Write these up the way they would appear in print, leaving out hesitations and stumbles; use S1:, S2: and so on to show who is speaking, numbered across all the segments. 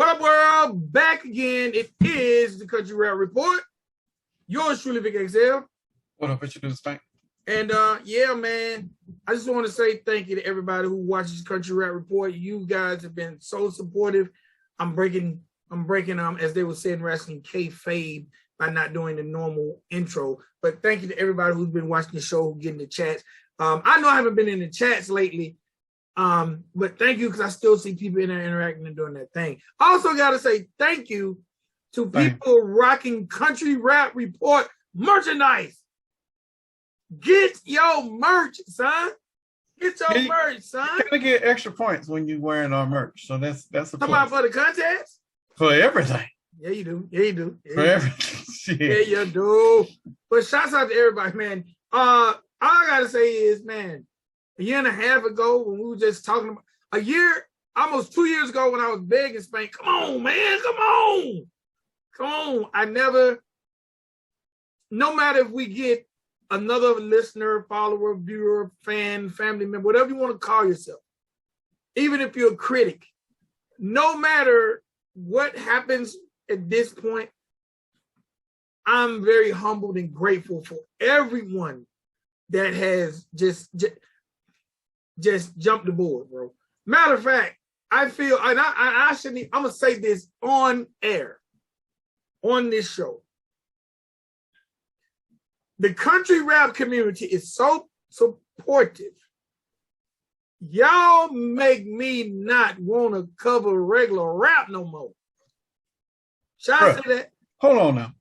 S1: What up, world? Back again. It is the Country Rap Report. Yours truly, Vic XL.
S2: What up? What you do, Spank?
S1: And yeah, man, I just want to say thank you to everybody who watches Country Rap Report. You guys have been so supportive. I'm breaking as they would say in wrestling, kayfabe by not doing the normal intro. But thank you to everybody who's been watching the show, getting the chats. I know I haven't been in the chats lately. But thank you, because I still see people in there interacting and doing that thing. Also got to say thank you to people rocking Country Rap Report merchandise. Get your merch, son. Get your merch, son.
S2: You're gonna get extra points when you're wearing our merch. So that's a
S1: talking about for the contest?
S2: For everything.
S1: Yeah, you do. Yeah, you do. Yeah,
S2: for everything.
S1: Yeah, you do. But shouts out to everybody, man. All I gotta say is, man, a year and a half ago when we were just talking about almost 2 years ago when I was begging Spank, come on, man, come on. No matter if we get another listener, follower, viewer, fan, family member, whatever you want to call yourself, even if you're a critic, no matter what happens at this point, I'm very humbled and grateful for everyone that has just jumped aboard, bro. Matter of fact, I feel, and I shouldn't, I'm going to say this on air, on this show. The country rap community is so supportive. Y'all make me not want to cover regular rap no more. Should I say that?
S2: Hold on now.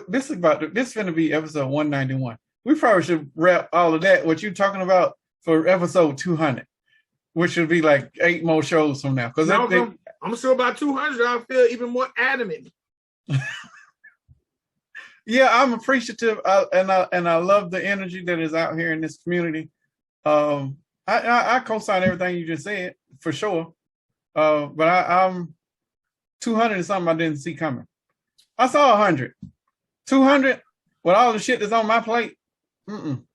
S2: This is going to be episode 191. We probably should wrap all of that, what you're talking about, for episode 200, which should be like 8 more shows from now. Because
S1: I'm sure about 200, I'll feel even more adamant.
S2: Yeah, I'm appreciative, and I love the energy that is out here in this community. I co-sign everything you just said for sure, but I'm 200 is something I didn't see coming. I saw 100, 200 with all the shit that's on my plate. I'm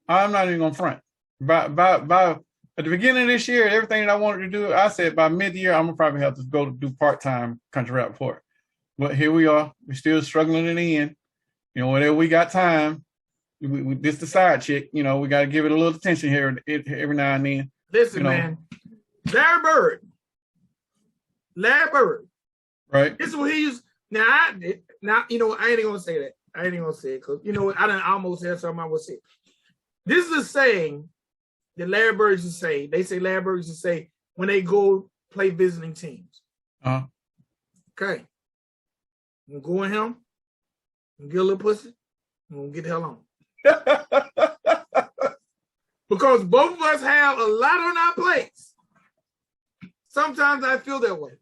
S2: not even gonna front. By at the beginning of this year, everything that I wanted to do, I said by mid-year I'm gonna probably have to go to do part-time Country Rap Report. But here we are. We're still struggling in the end. You know, whenever we got time, this the side chick. You know, we got to give it a little attention here every now and then.
S1: Listen, man, Larry Bird, right? This is what he used. Now, you know, I ain't gonna say that. I ain't gonna say it because you know I done almost had something I would say. This is a saying that Larry Bird used to say. They say Larry Bird used to say when they go play visiting teams. Okay, I'm gonna go in him. I'm gonna get a little pussy. I'm gonna get the hell on. Because both of us have a lot on our plates. Sometimes I feel that way.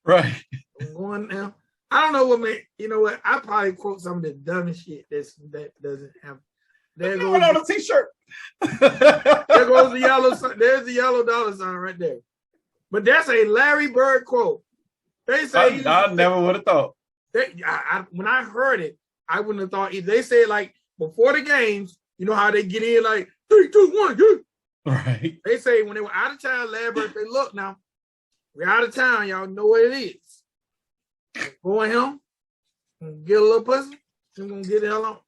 S2: Right.
S1: I'm going now. I don't know what made, you know what? I probably quote some of the dumbest shit that doesn't have. There goes
S2: on a t-shirt.
S1: There goes the yellow. There's the yellow dollar sign right there. But that's a Larry Bird quote. They say
S2: I never would have thought.
S1: When I heard it, I wouldn't have thought either. They say like before the games, you know how they get in like 3, 2, 1, good.
S2: Right.
S1: They say when they were out of town, Larry Bird say, "Look now, we're out of town. Y'all know what it is. Going home, get a little pussy. I'm gonna get the hell on."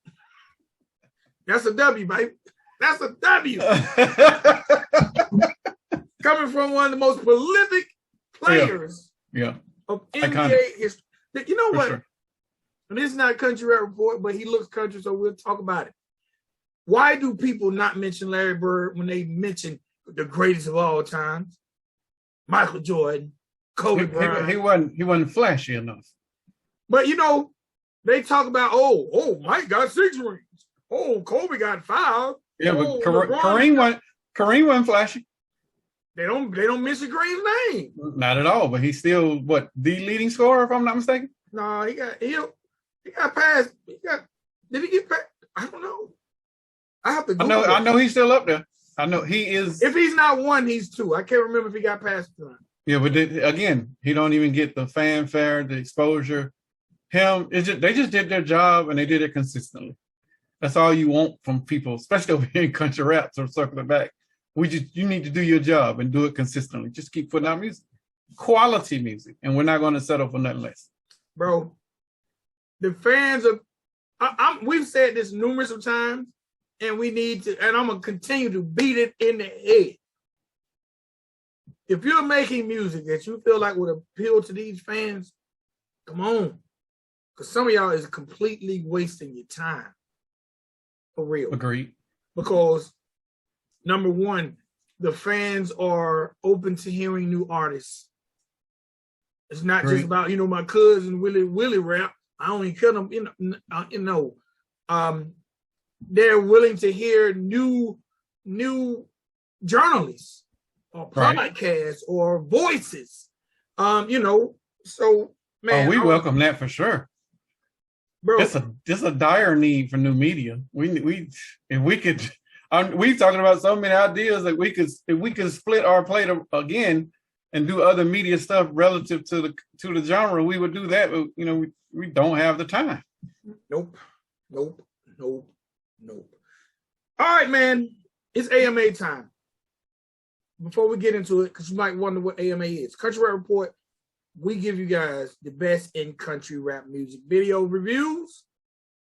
S1: That's a W, baby. That's a W. Coming from one of the most prolific players of NBA history. You know what? Sure. And this is not Country Rap Report, but he looks country, so we'll talk about it. Why do people not mention Larry Bird when they mention the greatest of all times? Michael Jordan, Kobe Bryant.
S2: He wasn't flashy enough.
S1: But you know, they talk about Mike got 6 rings. Oh, Kobe got 5.
S2: Yeah, but Kareem wasn't flashy.
S1: They don't mention Kareem's name.
S2: Not at all, but he's still the leading scorer, if I'm not mistaken.
S1: No, he got past. Did he get past? I don't know. I have to Google
S2: I know he's still up there. I know he is.
S1: If he's not 1, he's 2. I can't remember if he got past 1.
S2: Yeah, but again, he don't even get the fanfare, the exposure. They just did their job and they did it consistently. That's all you want from people, especially over here in country rap. So circle it back. You need to do your job and do it consistently. Just keep putting out music. quality music, and we're not going to settle for nothing less.
S1: Bro, the fans of, we've said this numerous of times, and we need to, and I'm going to continue to beat it in the head. If you're making music that you feel like would appeal to these fans, come on. Because some of y'all is completely wasting your time. For real.
S2: Agreed.
S1: Because, number one, the fans are open to hearing new artists. It's not just about, my cousin Willie rap. I only kill them, they're willing to hear new journalists or podcasts or voices. So man.
S2: We welcome that for sure.
S1: Bro,
S2: it's a dire need for new media. We talking about so many ideas that if we could split our plate again and do other media stuff relative to the genre, we would do that. But we don't have the time.
S1: Nope. All right, man. It's AMA time. Before we get into it, because you might wonder what AMA is. Country Rap Report, we give you guys the best in country rap music video reviews,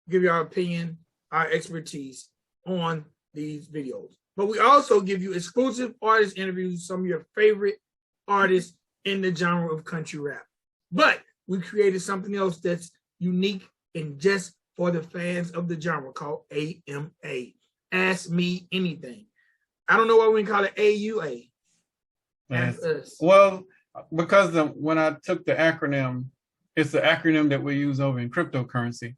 S1: give you our opinion, our expertise on these videos. But we also give you exclusive artist interviews, some of your favorite artists in the genre of country rap. But we created something else that's unique and just for the fans of the genre called AMA. Ask Me Anything. I don't know why we call it AUA. Ask us.
S2: Well, because when I took the acronym, it's the acronym that we use over in cryptocurrency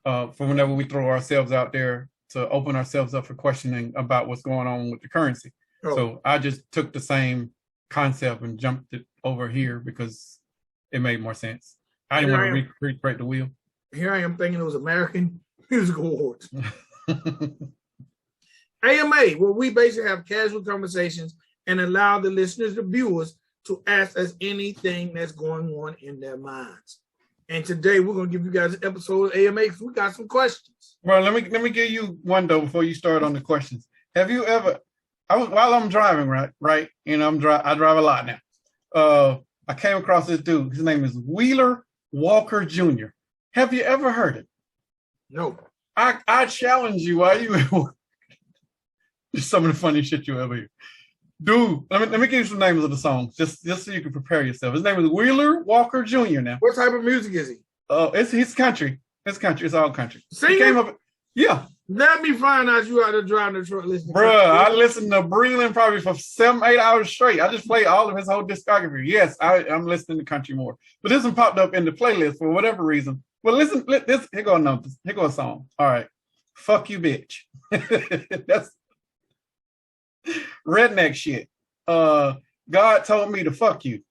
S2: for whenever we throw ourselves out there to open ourselves up for questioning about what's going on with the currency. Oh. So I just took the same concept and jumped it over here because it made more sense. I didn't want to recreate the wheel.
S1: Here I am thinking it was American Music Awards. AMA, where we basically have casual conversations and allow the listeners, the viewers, to ask us anything that's going on in their minds. And today we're gonna give you guys an episode of AMA because we got some questions.
S2: Well, let me give you one though before you start on the questions. Have you ever? While I'm driving, right? I drive a lot now. I came across this dude. His name is Wheeler Walker Jr. Have you ever heard it?
S1: No.
S2: I challenge you. Why you? Some of the funny shit you ever hear. Dude, let me give you some names of the songs, just so you can prepare yourself. His name is Wheeler Walker Jr. Now.
S1: What type of music is he?
S2: He's country. It's country. It's all country.
S1: Singing?
S2: He came up. Yeah.
S1: Let me find out you out there driving the truck listening.
S2: Bruh, I listened to Breland probably for 7-8 hours straight. I just played all of his whole discography. Yes, I'm listening to country more. But this one popped up in the playlist for whatever reason. Well, listen, here go a song. All right. Fuck you, bitch. That's redneck shit. God told me to fuck you.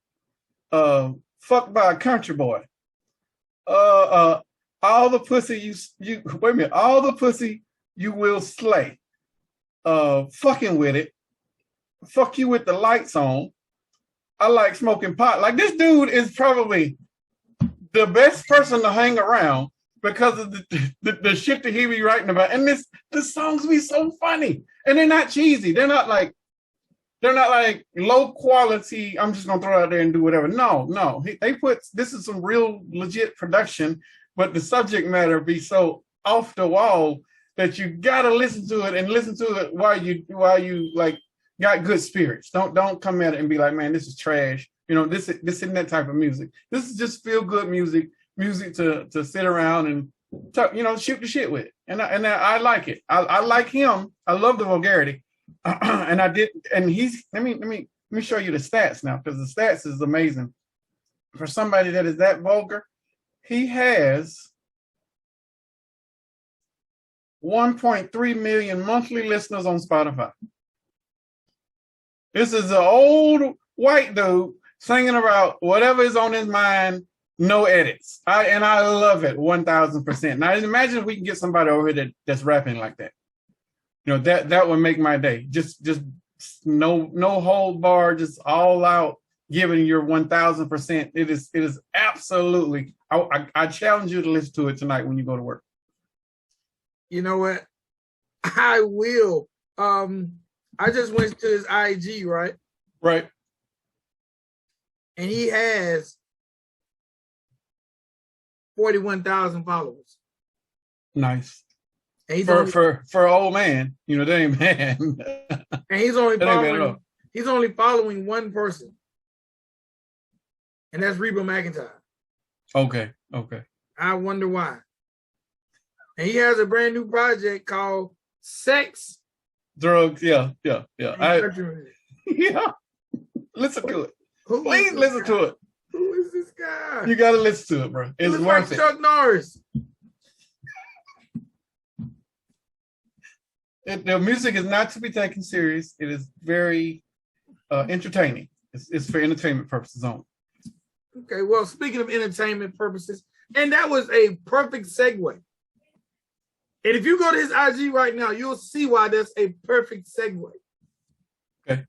S2: Fucked by a country boy. All the pussy you wait a minute. All the pussy you will slay. Fucking with it. Fuck you with the lights on. I like smoking pot. Like, this dude is probably the best person to hang around because of the shit that he be writing about. And the songs be so funny. And they're not cheesy. They're not like low quality. I'm just gonna throw it out there and do whatever. No. This is some real legit production, but the subject matter be so off the wall that you gotta listen to it and listen to it while you like got good spirits. Don't come at it and be like, man, this is trash. This isn't that type of music. This is just feel good music to sit around and talk, shoot the shit with. And I like it. I like him. I love the vulgarity. And I did, and let me show you the stats now, because the stats is amazing. For somebody that is that vulgar, he has 1.3 million monthly listeners on Spotify. This is an old white dude singing about whatever is on his mind, no edits. I love it 1,000%. Now imagine if we can get somebody over here that's rapping like that. That would make my day. Just no hold bar, just all out giving your 1,000%. It is absolutely. I challenge you to listen to it tonight when you go to work.
S1: You know what? I will. I just went to his IG, right?
S2: Right.
S1: and he has 41,000 followers.
S2: Nice.
S1: And he's
S2: for an old man, you know, that ain't bad.
S1: And he's only following one person, and that's Reba McEntire.
S2: Okay.
S1: I wonder why. And he has a brand new project called Sex,
S2: Drugs. Yeah.
S1: Yeah.
S2: Listen to it. Please listen to it.
S1: Who is this guy?
S2: You gotta listen to it, bro. It's worth it.
S1: Chuck Norris.
S2: The music is not to be taken serious. It is very entertaining. It's for entertainment purposes only.
S1: Okay, well, speaking of entertainment purposes, and that was a perfect segue. And if you go to his IG right now, you'll see why that's a perfect segue.
S2: Okay.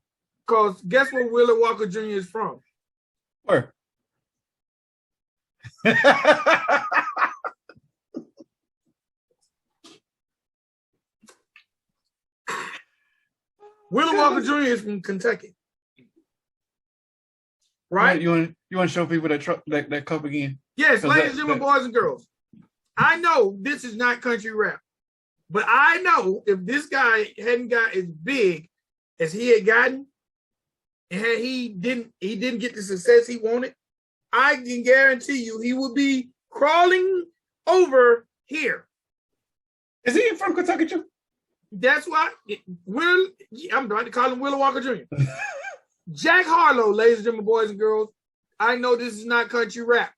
S1: Because guess where Wheeler Walker Jr. is from?
S2: Where?
S1: Wheeler Walker Jr. is from Kentucky. Right?
S2: You want to show people that cup again?
S1: Yes, ladies and gentlemen, boys and girls. I know this is not country rap, but I know if this guy hadn't got as big as he had gotten, and he didn't get the success he wanted, I can guarantee you he would be crawling over here.
S2: Is he from Kentucky too?
S1: That's why I'm trying to call him Wheeler Walker Jr. Jack Harlow, ladies and gentlemen, boys and girls. I know this is not country rap,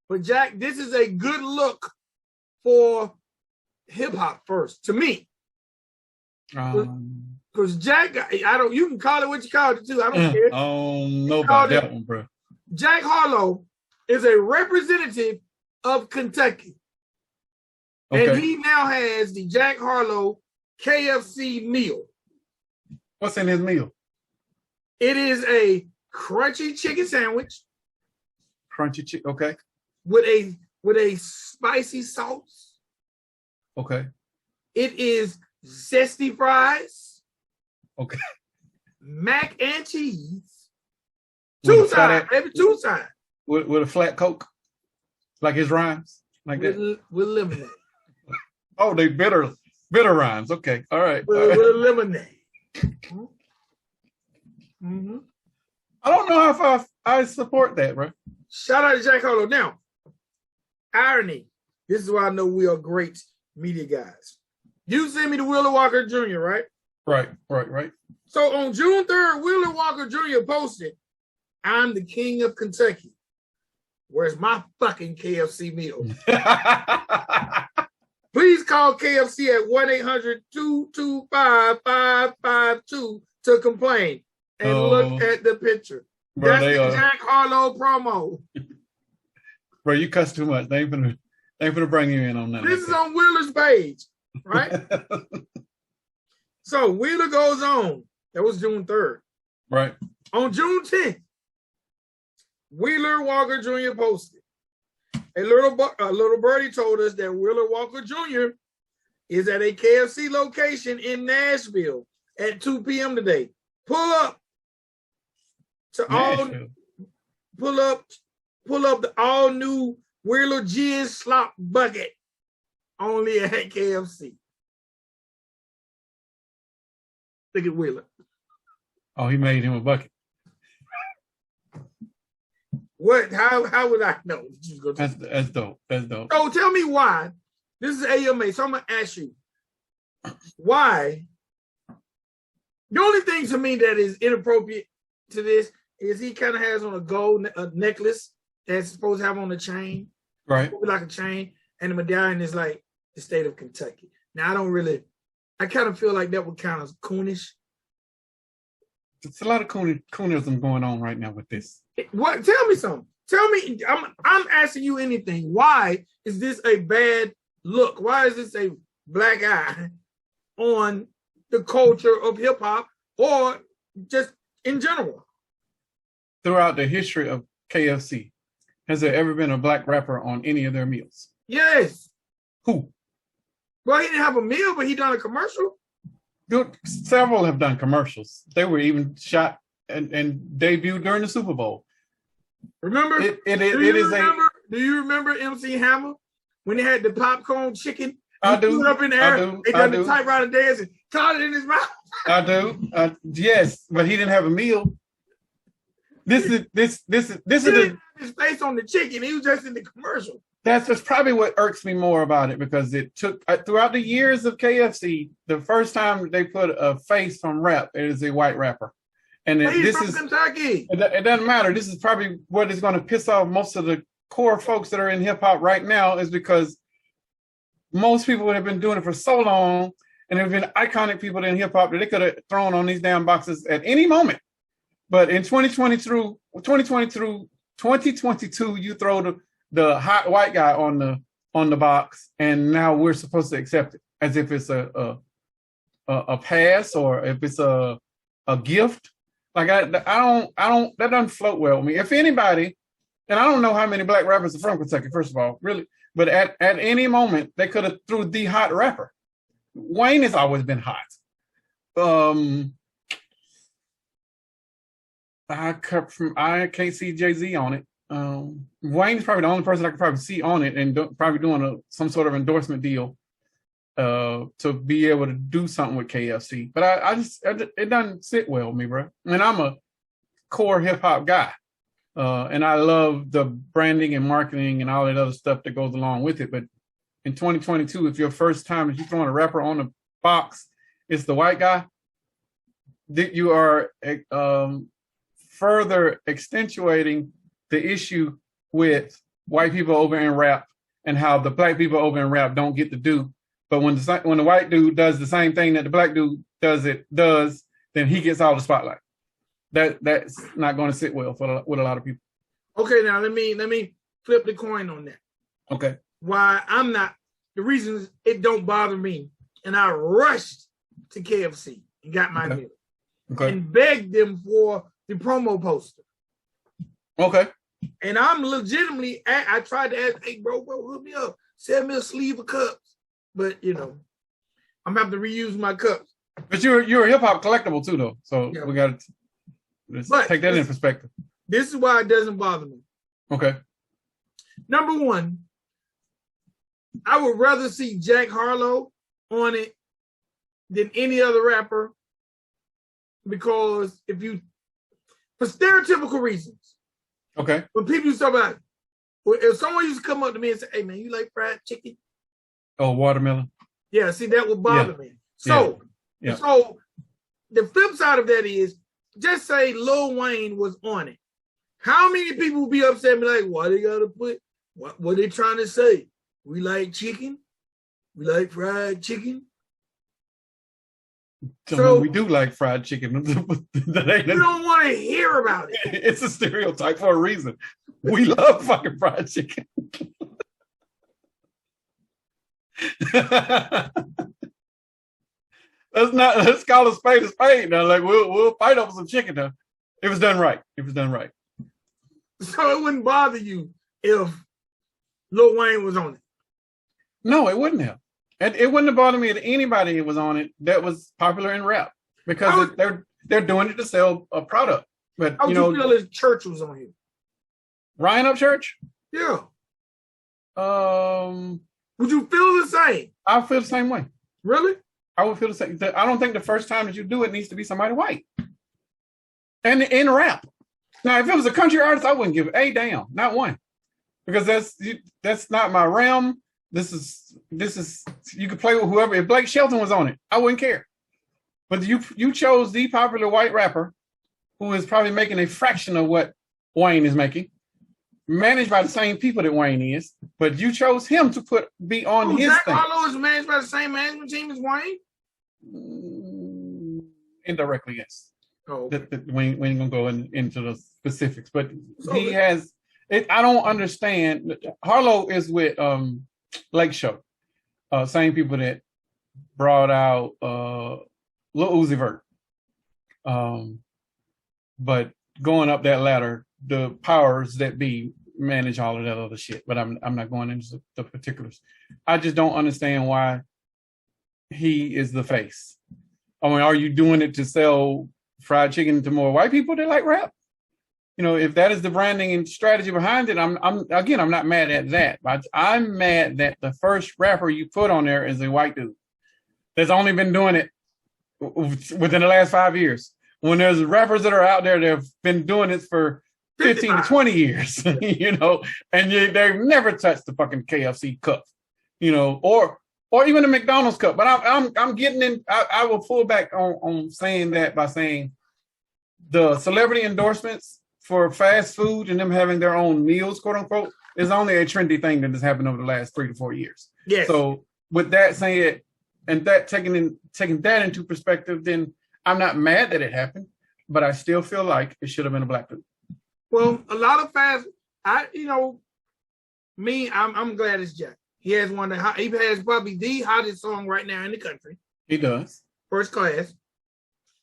S1: but Jack, this is a good look for hip hop first to me. Because Jack, you can call it what you call it too. I don't care.
S2: I don't know about that one, bro.
S1: Jack Harlow is a representative of Kentucky. Okay. And he now has the Jack Harlow KFC meal.
S2: What's in his meal?
S1: It is a crunchy chicken sandwich.
S2: Crunchy chicken, okay.
S1: With a spicy sauce.
S2: Okay.
S1: It is zesty fries.
S2: Okay.
S1: Mac and cheese. Two sides, baby, two sides.
S2: With a flat Coke? Like his rhymes? Like that?
S1: With lemonade.
S2: Oh, they bitter rhymes. Okay. All right.
S1: With lemonade. Mm-hmm.
S2: I don't know if I support that, bro.
S1: Shout out to Jack Harlow. Now, irony. This is why I know we are great media guys. You sent me to Wheeler Walker Jr., right?
S2: Right.
S1: So on June 3rd, Wheeler Walker Jr. posted, "I'm the king of Kentucky. Where's my fucking KFC meal?" Please call KFC at 1-800-225-5552 to complain and look at the picture. Bro, that's the Jack Harlow promo.
S2: Bro, you cuss too much. They ain't gonna bring you in on that.
S1: This is on Wheeler's page, right? So Wheeler goes on. That was June 3rd.
S2: Right.
S1: On June 10th, Wheeler Walker Jr. posted. A little birdie told us that Wheeler Walker Jr. is at a KFC location in Nashville at 2 p.m. today. Pull up the all new Wheeler Jizz Slop Bucket only at KFC. Look at Wheeler.
S2: Oh, he made him a bucket.
S1: What? How would I know?
S2: That's dope. That's dope.
S1: Oh, tell me why. This is AMA, so I'm gonna ask you why. The only thing to me that is inappropriate to this is he kind of has on a gold necklace that's supposed to have on a chain,
S2: right?
S1: Like a chain, and the medallion is like the state of Kentucky. Now I kind of feel like that would count as coonish.
S2: It's a lot of coonism going on right now with this.
S1: What? Tell me something. Tell me. I'm asking you anything. Why is this a bad look? Why is this a black eye on the culture of hip hop or just in general?
S2: Throughout the history of KFC, has there ever been a black rapper on any of their meals?
S1: Yes.
S2: Who?
S1: Well, he didn't have a meal, but he done a commercial.
S2: Several have done commercials. They were even shot and debuted during the Super Bowl.
S1: Remember? Do you remember MC Hammer when he had the popcorn chicken?
S2: I do.
S1: Threw it up in the air. They done the typewriter dance and caught it in his mouth.
S2: I do. Yes, but he didn't have a meal. This is
S1: his face on the chicken. He was just in the commercial.
S2: That's probably what irks me more about it, because it took throughout the years of KFC, the first time they put a face from rap, it is a white rapper. And
S1: He's from Kentucky.
S2: It doesn't matter. This is probably what is going to piss off most of the core folks that are in hip hop right now, is because most people have been doing it for so long, and there have been iconic people in hip hop that they could have thrown on these damn boxes at any moment. But in 2020 through 2022, you throw the hot white guy on the box, and now we're supposed to accept it as if it's a pass, or if it's a gift. Like I don't that doesn't float well with me. If anybody, and I don't know how many black rappers are from Kentucky, first of all, really, but at any moment they could have threw the hot rapper. Wayne has always been hot. I can't see Jay-Z on it. Wayne's probably the only person I could probably see on it, and probably doing some sort of endorsement deal to be able to do something with KFC. But it doesn't sit well with me, bro. And I'm a core hip hop guy, and I love the branding and marketing and all that other stuff that goes along with it. But in 2022, if your first time that you're throwing a rapper on the box, it's the white guy, that you are further accentuating the issue with white people over in rap, and how the black people over in rap don't get to do. But when the white dude does the same thing that the black dude does, then he gets all the spotlight. That's not going to sit well with a lot of people.
S1: Okay, now let me flip the coin on that.
S2: Okay.
S1: Why I'm not, the reason it don't bother me, and I rushed to KFC and got my meal. Okay. And begged them for the promo poster.
S2: Okay.
S1: And I'm legitimately, I tried to ask, hey, bro, hook me up. Send me a sleeve of cups. But, I'm going to have to reuse my cups.
S2: But you're a hip-hop collectible, too, though. So we got to take that in perspective.
S1: This is why it doesn't bother me.
S2: Okay.
S1: Number one, I would rather see Jack Harlow on it than any other rapper, because for stereotypical reasons.
S2: Okay.
S1: When people used to talk about, if someone used to come up to me and say, hey, man, you like fried chicken?
S2: Oh, watermelon.
S1: Yeah, see, that would bother me. So the flip side of that is, just say Lil Wayne was on it. How many people would be upset and be like, why they gotta put, what they trying to say? We like chicken? We like fried chicken?
S2: So we do like fried chicken. You
S1: don't want to hear about it.
S2: It's a stereotype for a reason. We love fucking fried chicken. Let's call a spade now. Like we'll fight over some chicken now. It was done right.
S1: So it wouldn't bother you if Lil Wayne was on it?
S2: No, it wouldn't have. And it wouldn't have bothered me if anybody was on it that was popular in rap, because they're doing it to sell a product. But
S1: how would you feel if Church was on here?
S2: Ryan Upchurch?
S1: Yeah. Would you feel the same?
S2: I feel the same way.
S1: Really?
S2: I would feel the same. I don't think the first time that you do it needs to be somebody white. And in rap. Now, if it was a country artist, I wouldn't give a damn, not one, because that's not my realm. This is you could play with whoever. If Blake Shelton was on it, I wouldn't care. But you chose the popular white rapper who is probably making a fraction of what Wayne is making, managed by the same people that Wayne is, but you chose him to be on his
S1: Jack
S2: thing.
S1: Harlow is managed by the same management team as Wayne?
S2: Indirectly, yes.
S1: Oh, okay.
S2: We ain't gonna go into the specifics, but he has it. I don't understand. Harlow is with Lake Show, same people that brought out Lil Uzi Vert. But going up that ladder, the powers that be manage all of that other shit. But I'm not going into the particulars. I just don't understand why he is the face. I mean, are you doing it to sell fried chicken to more white people that like rap. You know, if that is the branding and strategy behind it, I'm not mad at that. But I'm mad that the first rapper you put on there is a white dude that's only been doing it within the last 5 years. When there's rappers that are out there that have been doing this for 15 to 20 years, you know, and they've never touched the fucking KFC cup, you know, or even the McDonald's cup. But I'm getting in. I will pull back on saying that by saying the celebrity endorsements for fast food and them having their own meals, quote unquote, is only a trendy thing that has happened over the last 3 to 4 years.
S1: Yes.
S2: So with that said, and that taking that into perspective, then I'm not mad that it happened, but I still feel like it should have been a black dude.
S1: Well, a lot of I'm glad it's Jack. He has he has probably the hottest song right now in the country.
S2: He does.
S1: First Class.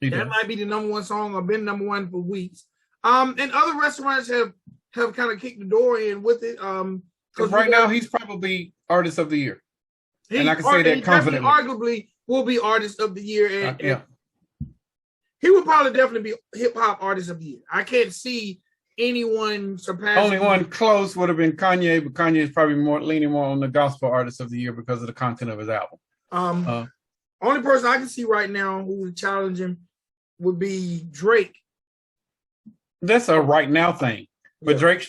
S1: That might be the number one song or been number one for weeks. And other restaurants have kind of kicked the door in with it.
S2: Because right now he's probably Artist of the Year. And I can say that confidently.
S1: Arguably will be Artist of the Year. And
S2: yeah.
S1: He would probably definitely be Hip Hop Artist of the Year. I can't see anyone surpassing.
S2: Only one close would have been Kanye, but Kanye is probably leaning more on the Gospel Artist of the Year because of the content of his album.
S1: Only person I can see right now who would challenge him would be Drake.
S2: That's a right now thing. But
S1: Yeah.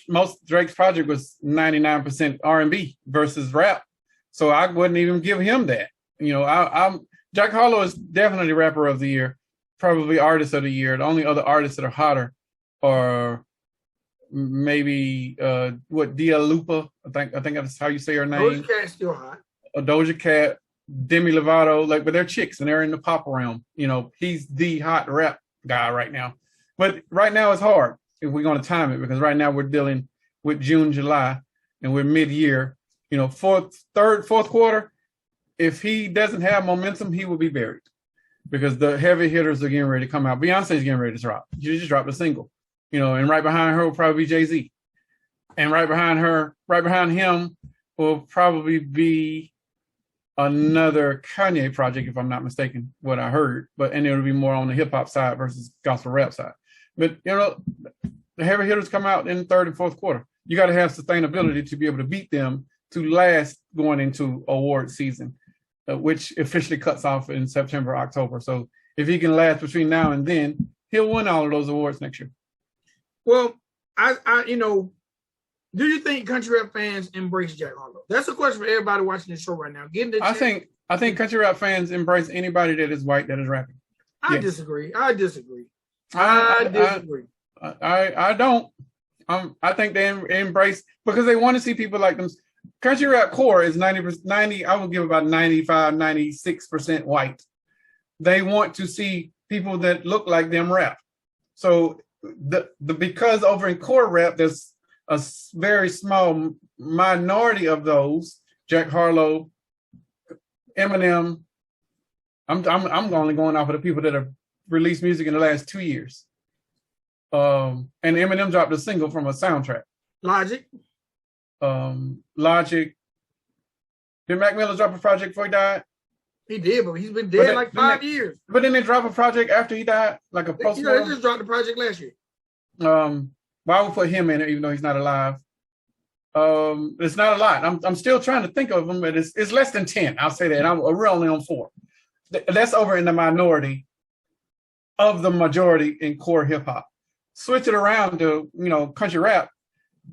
S2: Drake's project was 99% R&B versus rap. So I wouldn't even give him that. You know, Jack Harlow is definitely Rapper of the Year, probably Artist of the Year. The only other artists that are hotter are maybe Dia Lupa. I think that's how you say her name.
S1: Doja Cat's still hot.
S2: Doja Cat, Demi Lovato, but they're chicks and they're in the pop realm. You know, he's the hot rap guy right now. But right now it's hard if we're going to time it because right now we're dealing with June, July, and we're mid-year. You know, fourth quarter, if he doesn't have momentum, he will be buried because the heavy hitters are getting ready to come out. Beyonce's getting ready to drop. She just dropped a single, you know, and right behind her will probably be Jay-Z. And right behind him will probably be another Kanye project, if I'm not mistaken, what I heard. And it'll be more on the hip hop side versus gospel rap side. But, you know, the heavy hitters come out in third and fourth quarter. You got to have sustainability to be able to beat them to last going into award season, which officially cuts off in September, October. So if he can last between now and then, he'll win all of those awards next year.
S1: Well, do you think country rap fans embrace Jack Harlow? That's a question for everybody watching this show right now.
S2: I think country rap fans embrace anybody that is white that is rapping.
S1: I disagree. I
S2: don't. I think they embrace because they want to see people like them. Country rap core is 90. I would give about 95, 96% white. They want to see people that look like them rap. So because over in core rap, there's a very small minority of those. Jack Harlow, Eminem. I'm only going off of the people that have released music in the last 2 years. And Eminem dropped a single from a soundtrack.
S1: Logic.
S2: Logic. Did Mac Miller drop a project before he died?
S1: He did, but he's been dead like 5 years.
S2: But then they drop a project after he died, like a post.
S1: They just dropped the project last year.
S2: Why would put him in it even though he's not alive? It's not a lot. I'm still trying to think of them, but it's less than 10. I'll say that. We're only on 4. That's over in the minority of the majority in core hip hop. Switch it around to, country rap.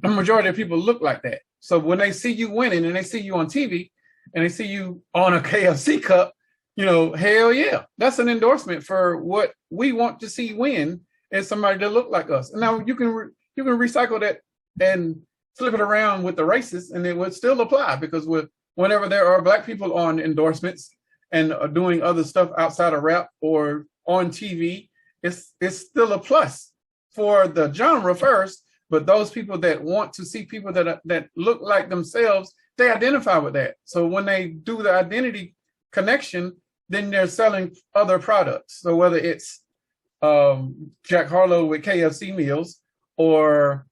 S2: The majority of people look like that. So when they see you winning and they see you on TV and they see you on a KFC cup, hell yeah, that's an endorsement for what we want to see win is somebody that look like us. And now you can recycle that and flip it around with the races and it would still apply because whenever there are black people on endorsements and are doing other stuff outside of rap or on TV, it's still a plus for the genre first. But those people that want to see people that look like themselves, they identify with that. So when they do the identity connection, then they're selling other products. So whether it's Jack Harlow with KFC meals or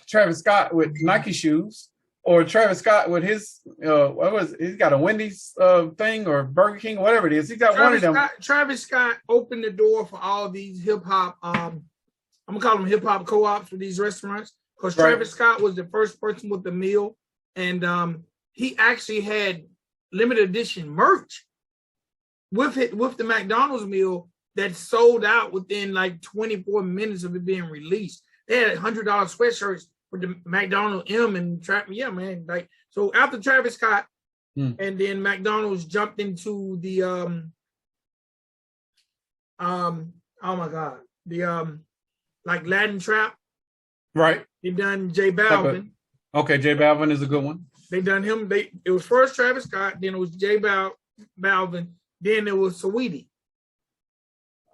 S2: Travis Scott with Nike shoes or Travis Scott with his he's got a Wendy's thing or Burger King, whatever it is. He's got one of them.
S1: Travis Scott opened the door for all these hip hop. I'm gonna call them hip hop co-ops for these restaurants because Travis Scott was the first person with the meal, and he actually had limited edition merch with the McDonald's meal that sold out within like 24 minutes of it being released. They had $100 sweatshirts with the McDonald's M and yeah, man. Like so after Travis Scott, and then McDonald's jumped into the oh my God, the like Latin trap.
S2: Right.
S1: They done J Balvin.
S2: Okay, J Balvin is a good one.
S1: They done him. It was first Travis Scott, then it was J Balvin, then it was Saweetie.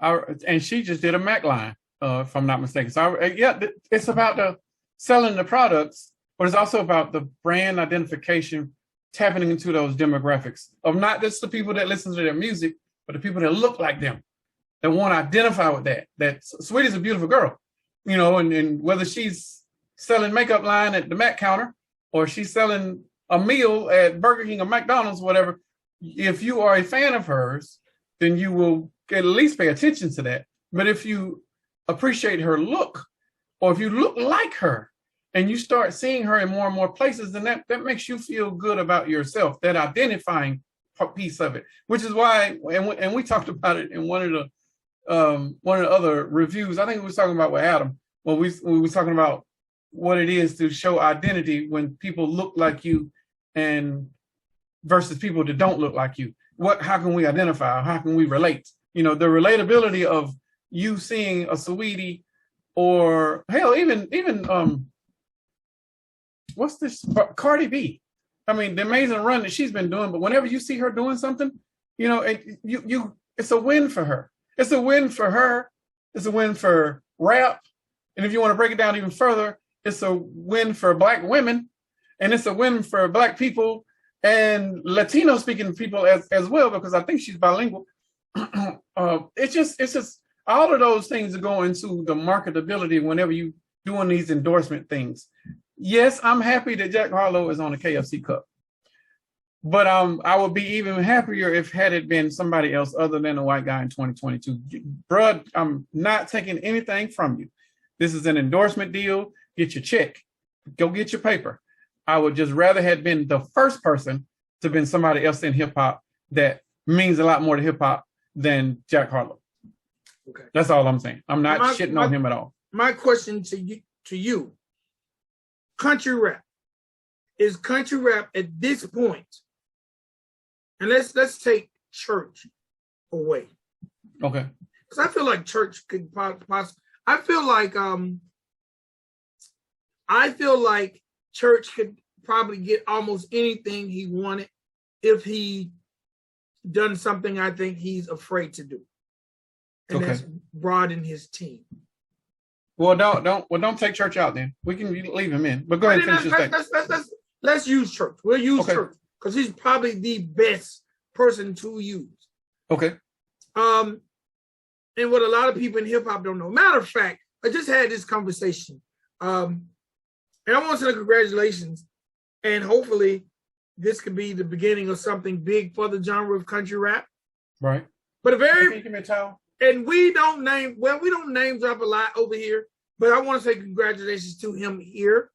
S2: And she just did a Mac line, if I'm not mistaken. So it's about selling the products, but it's also about the brand identification, tapping into those demographics of not just the people that listen to their music, but the people that look like them, that want to identify with that. That Saweetie's a beautiful girl, you know, and whether she's selling makeup line at the Mac counter or she's selling a meal at Burger King or McDonald's, whatever, if you are a fan of hers, then you will at least pay attention to that. But if you appreciate her look, or if you look like her and you start seeing her in more and more places, then that makes you feel good about yourself, that identifying piece of it, which is why, and we talked about it in one of the other reviews. I think we was talking about with Adam, when we was talking about what it is to show identity when people look like you and versus people that don't look like you. How can we identify? How can we relate? You know, the relatability of you seeing a Saweetie, or hell, even what's this, Cardi B? I mean, the amazing run that she's been doing. But whenever you see her doing something, you know, it's a win for her. It's a win for her. It's a win for rap. And if you want to break it down even further, it's a win for Black women, and it's a win for Black people and Latino speaking people as well, because I think she's bilingual. It's just all of those things are going into the marketability whenever you doing these endorsement things. Yes, I'm happy that Jack Harlow is on the KFC Cup, but I would be even happier if had it been somebody else other than a white guy in 2022. Bruh, I'm not taking anything from you. This is an endorsement deal. Get your check. Go get your paper. I would just rather have been the first person to been somebody else in hip hop that means a lot more to hip hop than Jack Harlow. Okay. That's all I'm saying. I'm not shitting on him at all.
S1: My question to you, country rap. Is country rap at this point, and let's take church away.
S2: Okay.
S1: Because I feel like church could possibly, I feel like church could probably get almost anything he wanted if he done something I think he's afraid to do. And that's broaden his team.
S2: Well, don't take church out then. We can leave him in. But go ahead and finish your statement.
S1: Let's use church. We'll use church because he's probably the best person to use.
S2: Okay.
S1: And what a lot of people in hip hop don't know. Matter of fact, I just had this conversation. And I want to say congratulations. And hopefully this could be the beginning of something big for the genre of country rap.
S2: Right.
S1: But a very,
S2: give me a towel.
S1: And we don't name drop a lot over here, but I want to say congratulations to him here.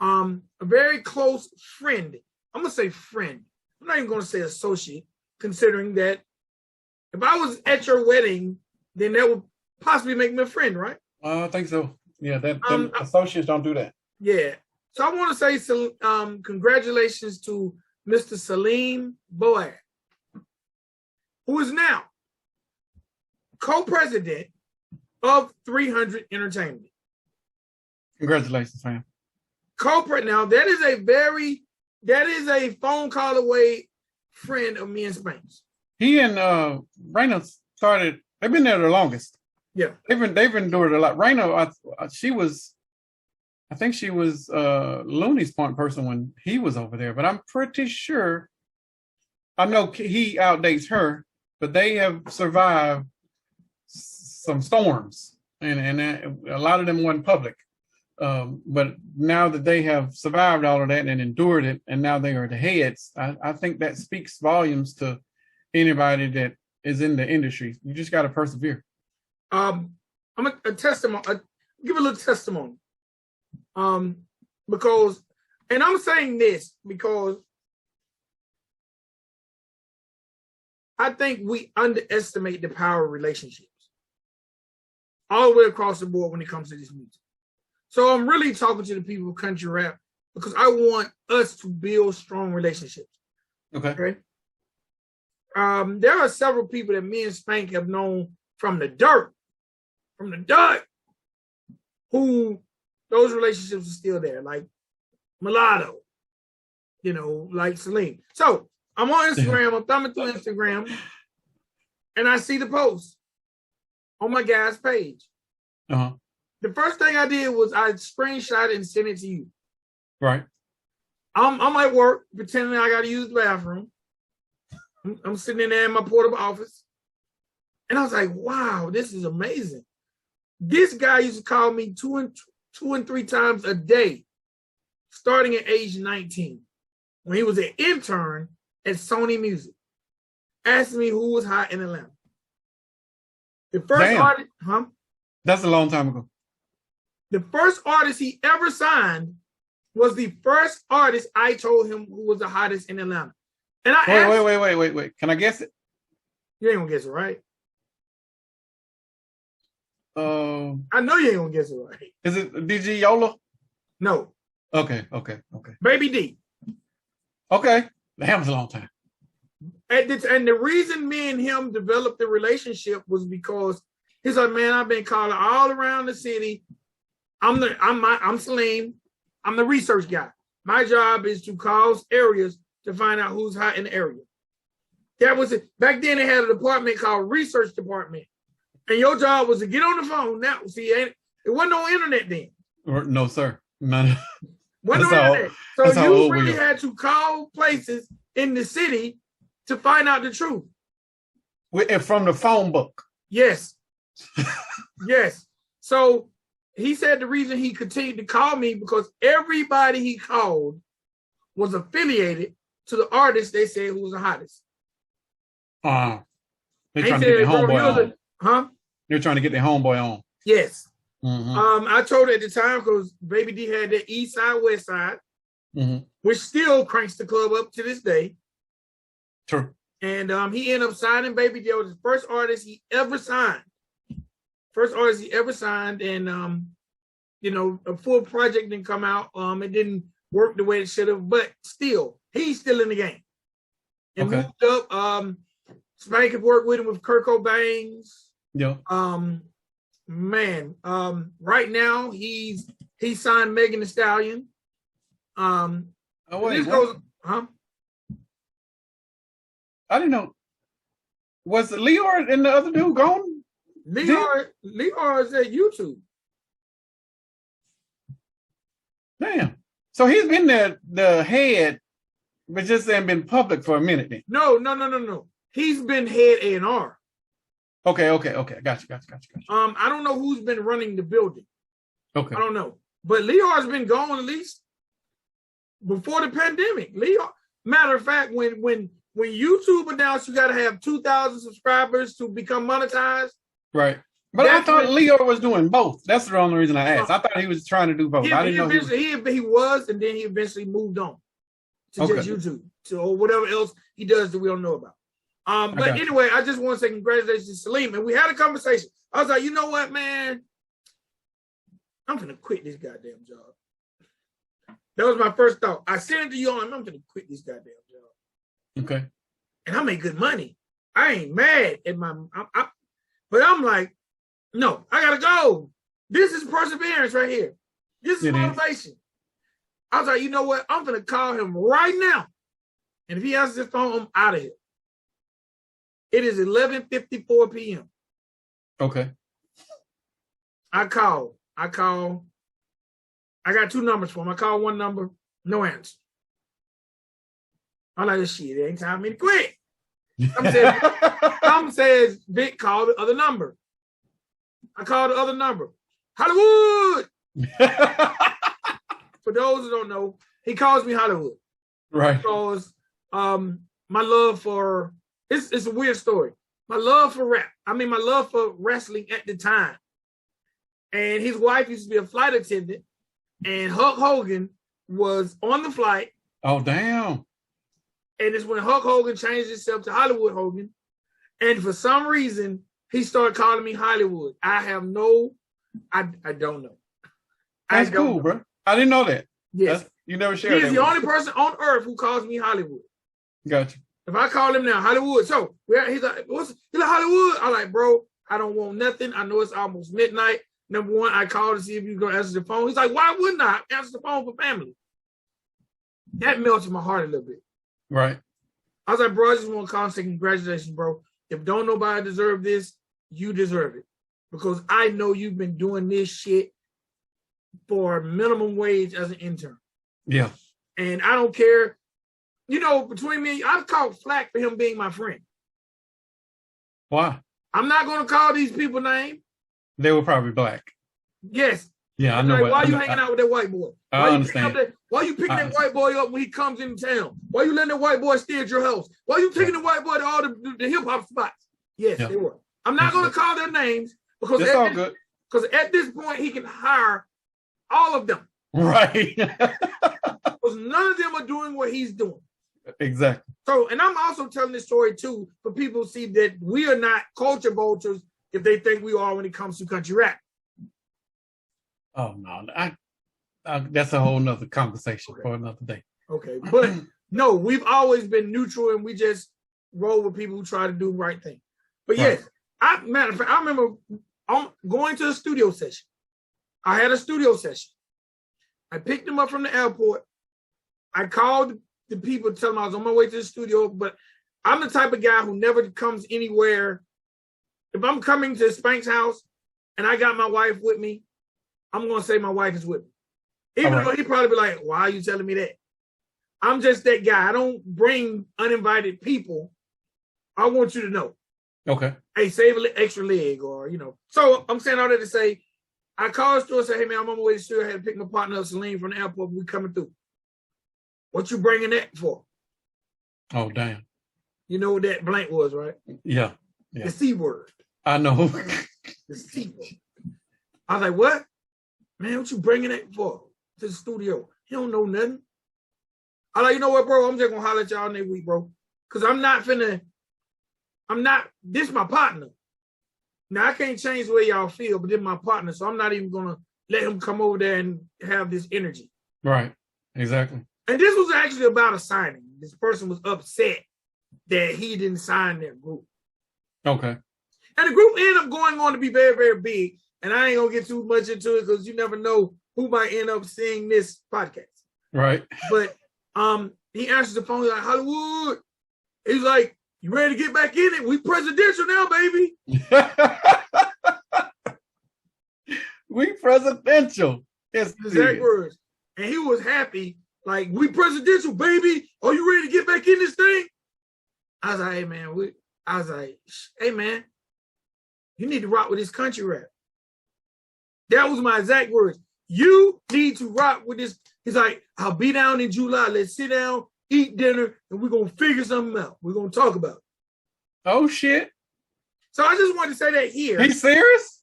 S1: A very close friend. I'm going to say friend. I'm not even going to say associate, considering that if I was at your wedding, then that would possibly make me a friend, right?
S2: I think so. Yeah, that associates don't do that.
S1: Yeah. So I want to say congratulations to Mr. Salim Boad, who is now co-president of 300 Entertainment.
S2: Congratulations, man.
S1: Now that is a phone call away friend of me and Spank's.
S2: He and Raina started. They've been there the longest.
S1: Yeah,
S2: they've endured a lot. Raina, I think she was Looney's point person when he was over there, but I'm pretty sure. I know he outdates her, but they have survived some storms, and a lot of them weren't public. But now that they have survived all of that and endured it, and now they are the heads, I think that speaks volumes to anybody that is in the industry. You just got to persevere.
S1: I'm a testimony. Give a little testimony. Because, and I'm saying this because I think we underestimate the power of relationships all the way across the board when it comes to this music. So I'm really talking to the people of country rap because I want us to build strong relationships. Okay. There are several people that me and Spank have known from the dirt, who those relationships are still there, like Mulatto, like Salim. So I'm on Instagram, I'm thumbing through Instagram, and I see the post on my guy's page.
S2: Uh-huh.
S1: The first thing I did was I screenshot it and sent it to you.
S2: Right.
S1: I'm at work pretending I got to use the bathroom. I'm sitting in there in my portable office. And I was like, wow, this is amazing. This guy used to call me two and three times a day, starting at age 19, when he was an intern at Sony Music, asking me who was hot in Atlanta. The first artist,
S2: That's a long time ago.
S1: The first artist he ever signed was the first artist I told him who was the hottest in Atlanta. And I asked,
S2: wait. Can I guess it?
S1: You ain't gonna guess it, right? I know you ain't gonna guess it right.
S2: Is it DG Yola?
S1: No.
S2: Okay.
S1: Baby D.
S2: Okay. That was a long time.
S1: And the reason me and him developed the relationship was because he's like, man, I've been calling all around the city. I'm Salim. I'm the research guy. My job is to call areas to find out who's hot in the area. That was it. Back then they had a department called research department. And your job was to get on the phone. Now, see, it wasn't no internet then.
S2: No, sir. None.
S1: Wasn't no internet. So you really had to call places in the city to find out the truth.
S2: From the phone book.
S1: Yes. Yes. So he said the reason he continued to call me because everybody he called was affiliated to the artist they said who was the hottest.
S2: They're trying to get their homeboy on. They're trying to get their homeboy on.
S1: Yes.
S2: Mm-hmm.
S1: I told her at the time because Baby D had that East Side, West Side, which still cranks the club up to this day.
S2: True.
S1: And he ended up signing Baby D. It was the first artist he ever signed. And a full project didn't come out. It didn't work the way it should have, but still, he's still in the game. And moved up. Spank had worked with him with Kurt Cobain's.
S2: Yeah.
S1: Right now he signed Megan Thee Stallion. I
S2: didn't know. Was Leor and the other dude gone?
S1: Leor is at YouTube.
S2: Damn. So he's been the head, but just ain't been public for a minute then.
S1: No. He's been head A&R.
S2: Okay. Gotcha.
S1: I don't know who's been running the building.
S2: Okay.
S1: I don't know. But Leor's been gone at least before the pandemic. Matter of fact, when YouTube announced you got to have 2,000 subscribers to become monetized.
S2: Right. But I thought Leor was doing both. That's the only reason I asked. I thought he was trying to do both. I didn't know
S1: he was, and then he eventually moved on to just YouTube, or whatever else he does that we don't know about. But anyway, I just want to say congratulations to Salim. And we had a conversation. I was like, you know what, man? I'm going to quit this goddamn job. That was my first thought. I sent it to you on, I'm going to quit this goddamn job.
S2: Okay.
S1: And I make good money. I ain't mad at but I'm like, no, I got to go. This is perseverance right here. This is motivation. I was like, you know what? I'm going to call him right now. And if he answers his phone, I'm out of here. It is 11:54 p.m.
S2: Okay.
S1: I call. I got two numbers for him. I call one number, no answer. I'm like, shit, it ain't time for me to quit. Some says, Vic, call the other number. I call the other number. Hollywood. For those who don't know, he calls me Hollywood.
S2: Right.
S1: Because my love for it's a weird story. My love for rap. I mean, my love for wrestling at the time. And his wife used to be a flight attendant, and Hulk Hogan was on the flight.
S2: Oh, damn.
S1: And it's when Hulk Hogan changed himself to Hollywood Hogan. And for some reason, he started calling me Hollywood. I don't know.
S2: That's cool, bro. I didn't know that.
S1: Yes.
S2: You never shared that.
S1: He's the only person on earth who calls me Hollywood.
S2: Gotcha.
S1: If I call him now, Hollywood. So he's like, he's like, Hollywood? I'm like, bro, I don't want nothing. I know it's almost midnight. Number one, I called to see if you're going to answer the phone. He's like, why wouldn't I answer the phone for family? That melted my heart a little bit.
S2: Right.
S1: I was like, bro, I just want to call and say congratulations, bro. If don't nobody deserve this, you deserve it. Because I know you've been doing this shit for minimum wage as an intern.
S2: Yeah.
S1: And I don't care. You know, between me and you, I've caught flack for him being my friend.
S2: Why?
S1: I'm not going to call these people names.
S2: They were probably black.
S1: Yes.
S2: Yeah, I know.
S1: Like, why are you hanging out with that white boy?
S2: I understand.
S1: Why you picking that white boy up when he comes into town? Why you letting that white boy stay at your house? Why you taking the white boy to all the hip hop spots? Yes, they were. I'm not going to call their names because at this point he can hire all of them.
S2: Right.
S1: Because none of them are doing what he's doing.
S2: Exactly.
S1: So, and I'm also telling this story too for people to see that we are not culture vultures if they think we are when it comes to country rap.
S2: Oh no, that's a whole nother conversation for another day.
S1: Okay, but no, we've always been neutral and we just roll with people who try to do the right thing. But yes, matter of fact, I remember going to a studio session. I had a studio session. I picked him up from the airport. I called the people to tell them I was on my way to the studio, but I'm the type of guy who never comes anywhere. If I'm coming to Spank's house and I got my wife with me, I'm going to say my wife is with me. Even though he'd probably be like, why are you telling me that? I'm just that guy. I don't bring uninvited people. I want you to know.
S2: Okay.
S1: Hey, save an extra leg or, you know. So I'm saying all that to say, I called the store and said, hey, man, I'm on my way to the studio. I had to pick my partner up, Celine, from the airport. We coming through. What you bringing that for?
S2: Oh, damn.
S1: You know what that blank was, right?
S2: Yeah.
S1: The C word.
S2: I know.
S1: The C word. I was like, what? Man, what you bringing that for to the studio? You don't know nothing. I like, you know what, bro? I'm just going to holler at y'all next week, bro. Because this is my partner. Now, I can't change the way y'all feel, but this is my partner, so I'm not even going to let him come over there and have this energy.
S2: Right. Exactly.
S1: And this was actually about a signing. This person was upset that he didn't sign their group.
S2: Okay.
S1: And the group ended up going on to be very, very big. And I ain't going to get too much into it because you never know who might end up seeing this podcast.
S2: Right.
S1: But he answers the phone, he's like, Hollywood. He's like, you ready to get back in it? We presidential now, baby.
S2: We presidential. Yes,
S1: exact words. And he was happy, like, we presidential, baby. Are you ready to get back in this thing? I was like, hey, man, you need to rock with this country rap. That was my exact words. You need to rock with this. He's like, I'll be down in July. Let's sit down, eat dinner, and we're going to figure something out. We're going to talk about it.
S2: Oh, shit.
S1: So I just wanted to say that here.
S2: He's serious?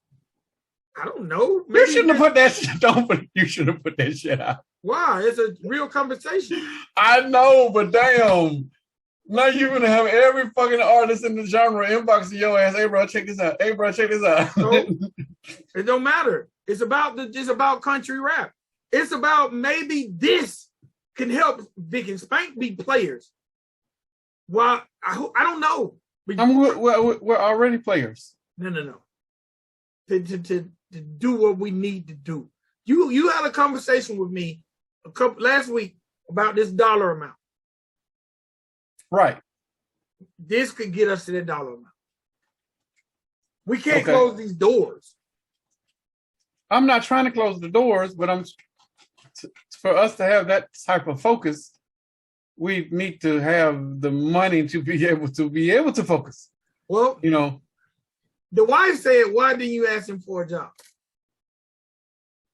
S1: I don't know.
S2: Maybe you shouldn't have put that shit on, but you should have put that shit out.
S1: Why? It's a real conversation.
S2: I know, but damn. Now you're going to have every fucking artist in the genre inboxing your ass. Hey, bro, check this out. Hey, bro, check this out.
S1: So, it don't matter. It's about country rap. It's about maybe this can help Vic and Spank be players. Well, I don't know.
S2: We're already players.
S1: No. To do what we need to do. You had a conversation with me last week about this dollar amount.
S2: Right.
S1: This could get us to that dollar amount. We can't close these doors.
S2: I'm not trying to close the doors, but for us to have that type of focus, we need to have the money to be able to focus.
S1: Well,
S2: you know,
S1: the wife said, "Why didn't you ask him for a job?"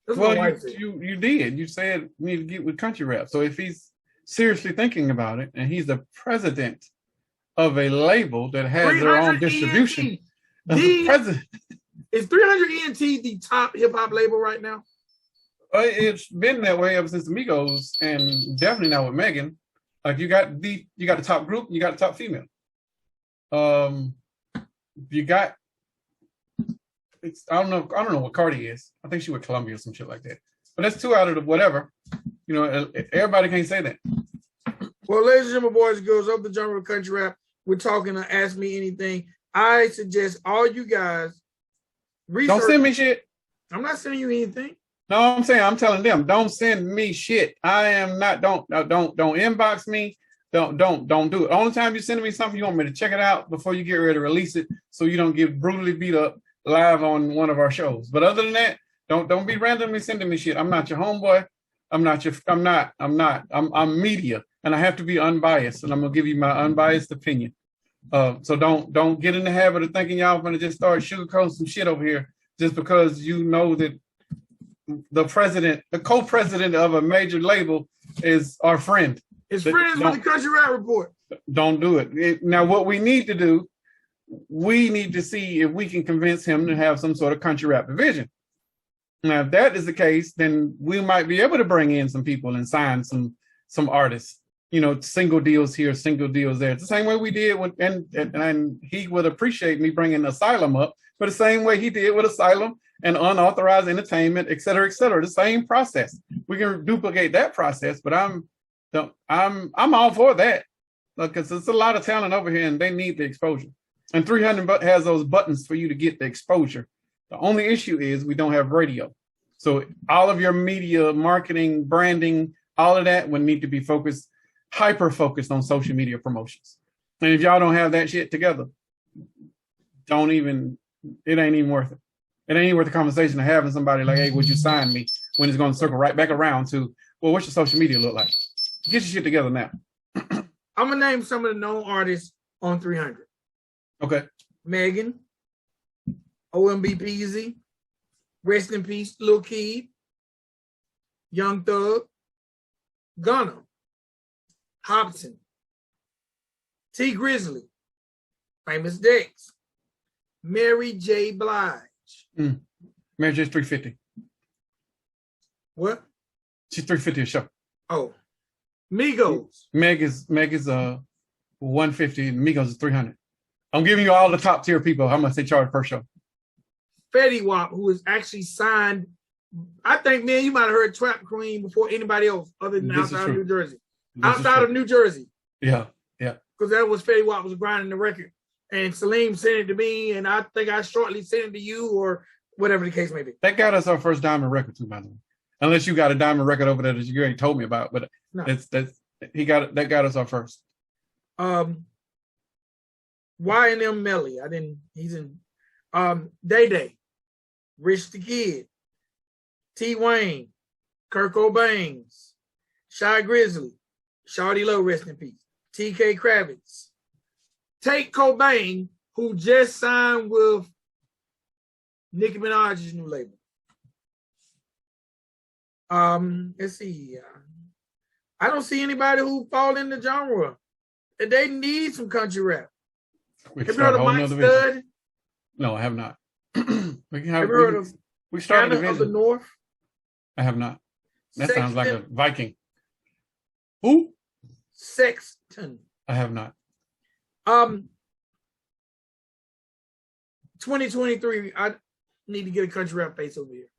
S1: That's
S2: Well,
S1: what my wife said.
S2: you did. You said you need to get with country rap. So if he's seriously thinking about it, and he's the president of a label that has their own
S1: 300
S2: distribution,
S1: ENT.
S2: the president.
S1: Is 300 ENT the top hip hop label right now?
S2: It's been that way ever since the Migos, and definitely now with Megan. Like you got the top group, you got the top female. You got. I don't know what Cardi is. I think she with Columbia or some shit like that. But that's 2 out of the whatever. You know, everybody can't say that.
S1: Well, ladies and gentlemen, boys and girls, of the genre of country rap, we're talking to Ask Me Anything. I suggest all you guys research.
S2: Don't send me shit.
S1: I'm not sending you anything.
S2: No, I'm telling them, don't send me shit. I am not. Don't inbox me. Don't do it. Only time you send me something, you want me to check it out before you get ready to release it, so you don't get brutally beat up live on one of our shows. But other than that, don't be randomly sending me shit. I'm not your homeboy. I'm media, and I have to be unbiased, and I'm gonna give you my unbiased opinion. So don't get in the habit of thinking y'all gonna just start sugarcoating some shit over here just because you know that the co-president of a major label is our friend.
S1: It's friends with the Country Rap Report.
S2: Don't do it. Now, what we need to do, we need to see if we can convince him to have some sort of country rap division. Now, if that is the case, then we might be able to bring in some people and sign some artists. You know, single deals here, single deals there. It's the same way we did with, and he would appreciate me bringing Asylum up, but the same way he did with Asylum and unauthorized entertainment, et cetera, et cetera. The same process. We can duplicate that process, but I'm all for that because there's a lot of talent over here and they need the exposure. And 300 has those buttons for you to get the exposure. The only issue is we don't have radio. So all of your media, marketing, branding, all of that would need to be hyper-focused on social media promotions. And if y'all don't have that shit together, it ain't even worth it. It ain't even worth the conversation of having somebody like, hey, would you sign me? When it's going to circle right back around to, well, what's your social media look like? Get your shit together now.
S1: I'm going to name some of the known artists on 300.
S2: Okay.
S1: Megan, OMB Peezy, rest in peace, Lil Kid, Young Thug, Gunna, Hobson, T Grizzly, Famous Dex, Mary J. Blige.
S2: Mary J's 350.
S1: What?
S2: She's 350 a show.
S1: Oh. Migos.
S2: Meg is 150 and Migos is 300. I'm giving you all the top tier people. How much they charge per show?
S1: Fetty Wap, who is actually signed. I think, man, you might have heard Trap Queen before anybody else other than outside of New Jersey. Outside of New Jersey.
S2: Yeah.
S1: Because that was Fetty Wap was grinding the record. And Salim sent it to me, and I think I shortly sent it to you or whatever the case may be.
S2: That got us our first diamond record too, by the way. Unless you got a diamond record over there that you already told me about, but
S1: no.
S2: that got us our first.
S1: Y&M Melly. He's in Day Day, Rich the Kid, T Wayne, Kurt Cobain's, Shy Grizzly, Shawty Low, rest in peace, TK Kravitz, Tate Cobain, who just signed with Nicki Minaj's new label. Let's see. I don't see anybody who fall in the genre. They need some country rap. Have you heard of Mike Stud?
S2: No, I have not.
S1: Have you heard of
S2: started
S1: of the North?
S2: I have not. That
S1: Sexton?
S2: Sounds like a Viking. Who?
S1: Sexton.
S2: I have not.
S1: 2023, I need to get a country rap face over here.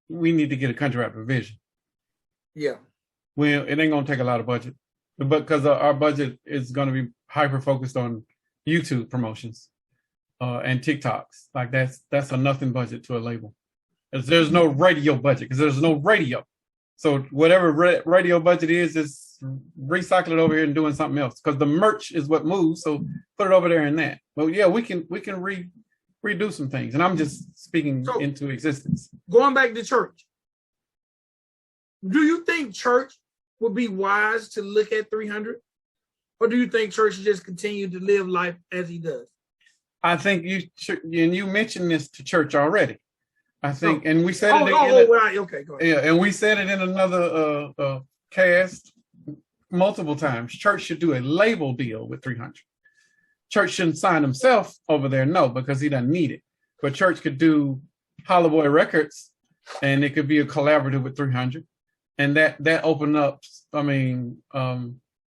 S2: We need to get a country rap division.
S1: Yeah.
S2: Well, it ain't gonna take a lot of budget, but because our budget is gonna be hyper focused on YouTube promotions and TikToks. Like that's a nothing budget to a label. There's no radio budget because there's no radio. So whatever radio budget is, just recycle it over here and doing something else because the merch is what moves. So put it over there in that. But yeah, we can redo some things. And I'm just speaking into existence.
S1: Going back to church. Do you think church would be wise to look at 300? Or do you think church should just continue to live life as he does?
S2: I think you mentioned this to church already. I think, and we said
S1: right. Okay, go ahead.
S2: Yeah, and we said it in another cast multiple times. Church should do a label deal with 300. Church shouldn't sign himself over there, no, because he doesn't need it. But Church could do Hollow Boy Records, and it could be a collaborative with 300, and that opened up. I mean,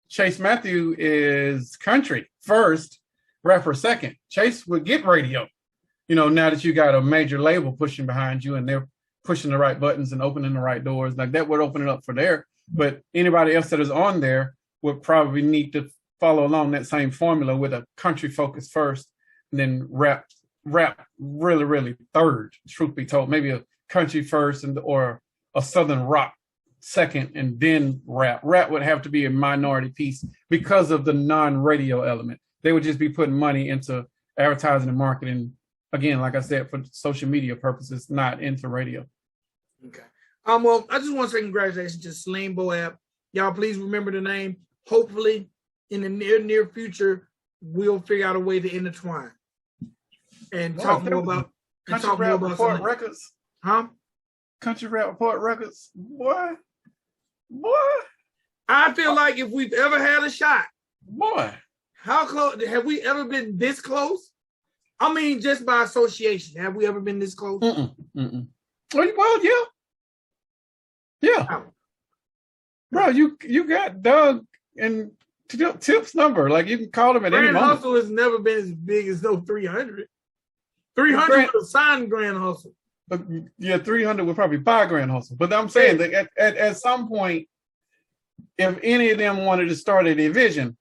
S2: Chase Matthew is country first, rapper second. Chase would get radio. Now that you got a major label pushing behind you and they're pushing the right buttons and opening the right doors, like that would open it up for there. But anybody else that is on there would probably need to follow along that same formula with a country focus first, and then rap really, really third, truth be told. Maybe a country first or a southern rock second, and then rap. Rap would have to be a minority piece because of the non-radio element. They would just be putting money into advertising and marketing. Again, like I said, for social media purposes, not into radio.
S1: Okay. Well, I just want to say congratulations to Slim Boab. Y'all, please remember the name. Hopefully, in the near future, we'll figure out a way to intertwine and talk more about
S2: Country Rap Report Records.
S1: Huh?
S2: Country Rap Report Records. Boy.
S1: I feel like if we've ever had a shot,
S2: boy,
S1: how close have we ever been this close? I mean, just by association, have we ever been this close?
S2: Well, yeah.
S1: Oh.
S2: Bro, you got Doug and Tip's number. Like, you can call him at any moment.
S1: Grand Hustle has never been as big as no 300. 300 would have signed Grand Hustle.
S2: Yeah, 300 would probably buy Grand Hustle. But I'm saying that at some point, if any of them wanted to start a division,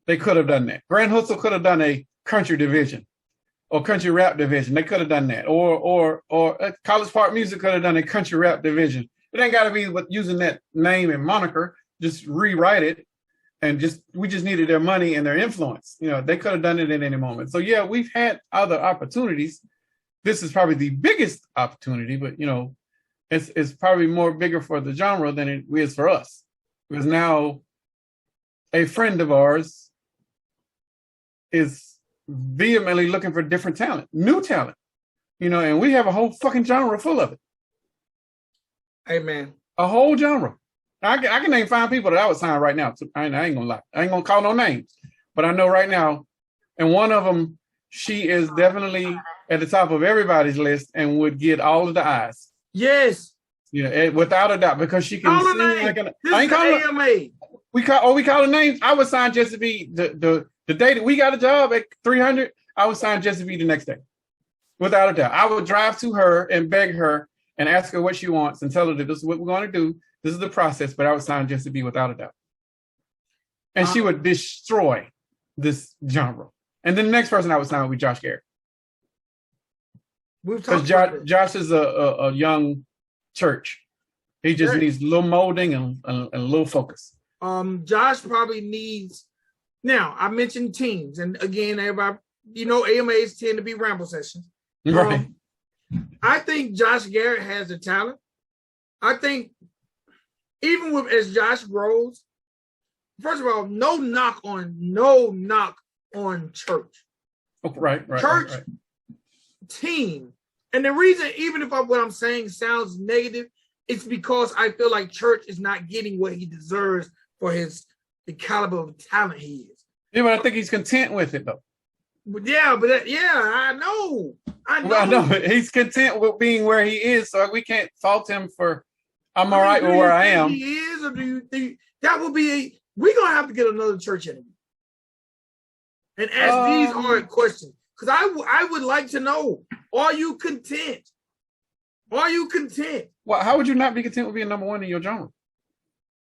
S2: they could have done that. Grand Hustle could have done a country division or country rap division. They could have done that. Or College Park Music could have done a country rap division. It ain't got to be with using that name and moniker. Just rewrite it, and we just needed their money and their influence. They could have done it at any moment. So yeah, we've had other opportunities. This is probably the biggest opportunity, but it's probably more bigger for the genre than it is for us. Because now a friend of ours is vehemently looking for different talent, new talent, and we have a whole fucking genre full of it.
S1: Amen.
S2: A whole genre. I can name 5 people that I would sign right now. I ain't gonna lie. I ain't gonna call no names, but I know right now, and one of them, she is definitely at the top of everybody's list and would get all of the eyes.
S1: Yes.
S2: Yeah, without a doubt, because she can sing like an.
S1: I ain't calling AMA.
S2: We call her names. I would sign Jesse B the day that we got a job at 300. I would sign Jesse B the next day, without a doubt. I would drive to her and beg her and ask her what she wants and tell her that this is what we're going to do. This is the process, but I would sign Jesse B without a doubt. And she would destroy this genre. And then the next person I would sign would be Josh Garrett. Because Josh is a young Church. He just needs a little molding and a little focus.
S1: Josh probably needs. Now, I mentioned teams, and again, everybody, AMAs tend to be ramble sessions.
S2: Right.
S1: I think Josh Garrett has the talent. I think even as Josh grows, first of all, no knock on Church.
S2: Oh, right.
S1: Church team. And the reason, even if what I'm saying sounds negative, it's because I feel like Church is not getting what he deserves for the caliber of talent he is.
S2: Yeah, but I think he's content with it, though.
S1: I know.
S2: Well, I know. He's content with being where he is, so we can't fault him for, I'm all right with where I am.
S1: He is, or do you think that would be we're going to have to get another Church interview and ask these hard questions. Because I would like to know, are you content? Are you content?
S2: Well, how would you not be content with being number one in your genre?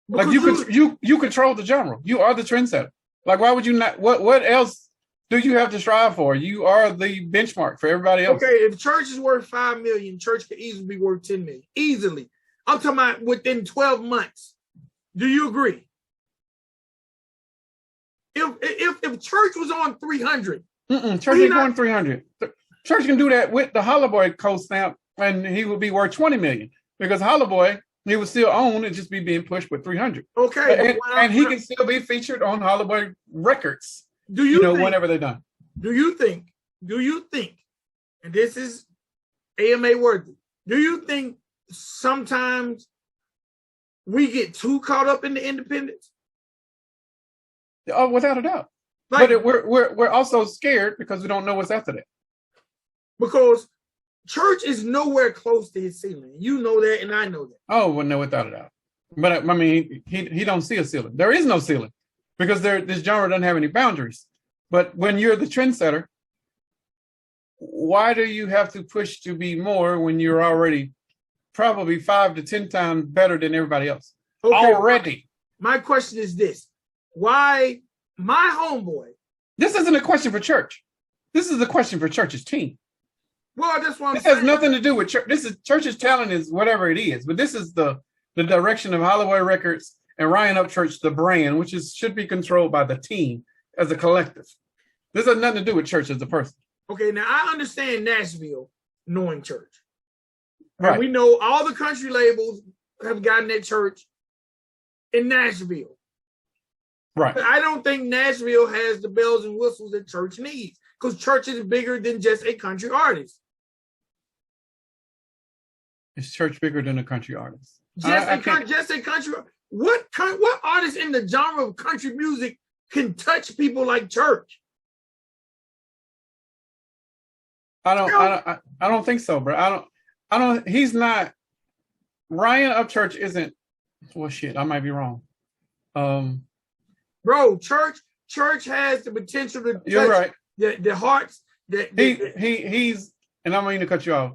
S2: Like, you control the genre. You are the trendsetter. Like, why would you not? What else do you have to strive for? You are the benchmark for everybody else.
S1: Okay, if Church is worth $5 million, Church could easily be worth $10 million. Easily. I'm talking about within 12 months. Do you agree? If Church was on 300.
S2: Church ain't going 300. Church can do that with the Hollow Boy co-stamp, and he would be worth $20 million, because Hollow Boy, he would still own and just be being pushed with 300.
S1: Okay,
S2: and he can still be featured on Hollow Boy records.
S1: Do you think,
S2: whenever they're done?
S1: Do you think? And this is AMA worthy. Do you think sometimes we get too caught up in the independence?
S2: Oh, without a doubt.
S1: Like,
S2: but we're also scared because we don't know what's after that.
S1: Because church is nowhere close to his ceiling. You know that, and I know that.
S2: Oh, well, no, without a doubt. But I mean, he don't see a ceiling. There is no ceiling because this genre doesn't have any boundaries. But when you're the trendsetter, why do you have to push to be more when you're already probably 5 to 10 times better than everybody else? Okay, already.
S1: My question is this. Why my homeboy?
S2: This isn't a question for church. This is a question for church's team.
S1: Well, that's what
S2: this has nothing to do with church. This is church's talent is whatever it is, but this is the direction of Holloway Records and Ryan Upchurch, the brand, which should be controlled by the team as a collective. This has nothing to do with church as a person.
S1: Okay, now I understand Nashville knowing church.
S2: Right.
S1: And we know all the country labels have gotten that church in Nashville.
S2: Right.
S1: But I don't think Nashville has the bells and whistles that church needs, because church is bigger than just a country artist.
S2: Is church bigger than a country artist?
S1: Just a country. What artist in the genre of country music can touch people like church?
S2: I don't think so, bro. I don't. He's not. Ryan Upchurch isn't. Well, shit, I might be wrong.
S1: Bro, church has the potential to touch.
S2: You're right.
S1: The hearts.
S2: He's, and I don't mean to cut you off,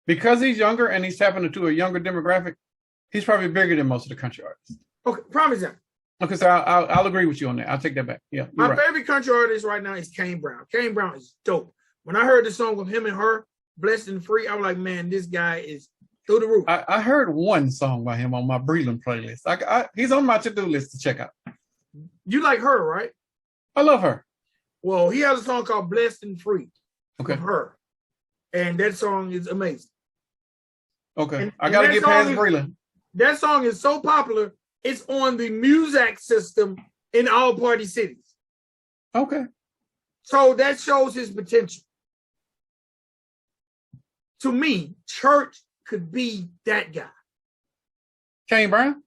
S2: because he's younger and he's tapping into a younger demographic. He's probably bigger than most of the country artists.
S1: Okay, prime example.
S2: Okay, so I'll agree with you on that. I'll take that back. Yeah,
S1: my favorite country artist right now is Kane Brown. Kane Brown is dope. When I heard the song with him and her, Blessed and Free, I was like, man, this guy is through the roof.
S2: I heard one song by him on my Breland playlist. He's on my to-do list to check out.
S1: You like her, right?
S2: I love her.
S1: Well, he has a song called Blessed and Free.
S2: Okay.
S1: From her. And that song is amazing.
S2: Okay. I got to get past Breland.
S1: That song is so popular, it's on the Muzak system in all party cities.
S2: Okay.
S1: So that shows his potential. To me, church could be that guy.
S2: Kane Brown?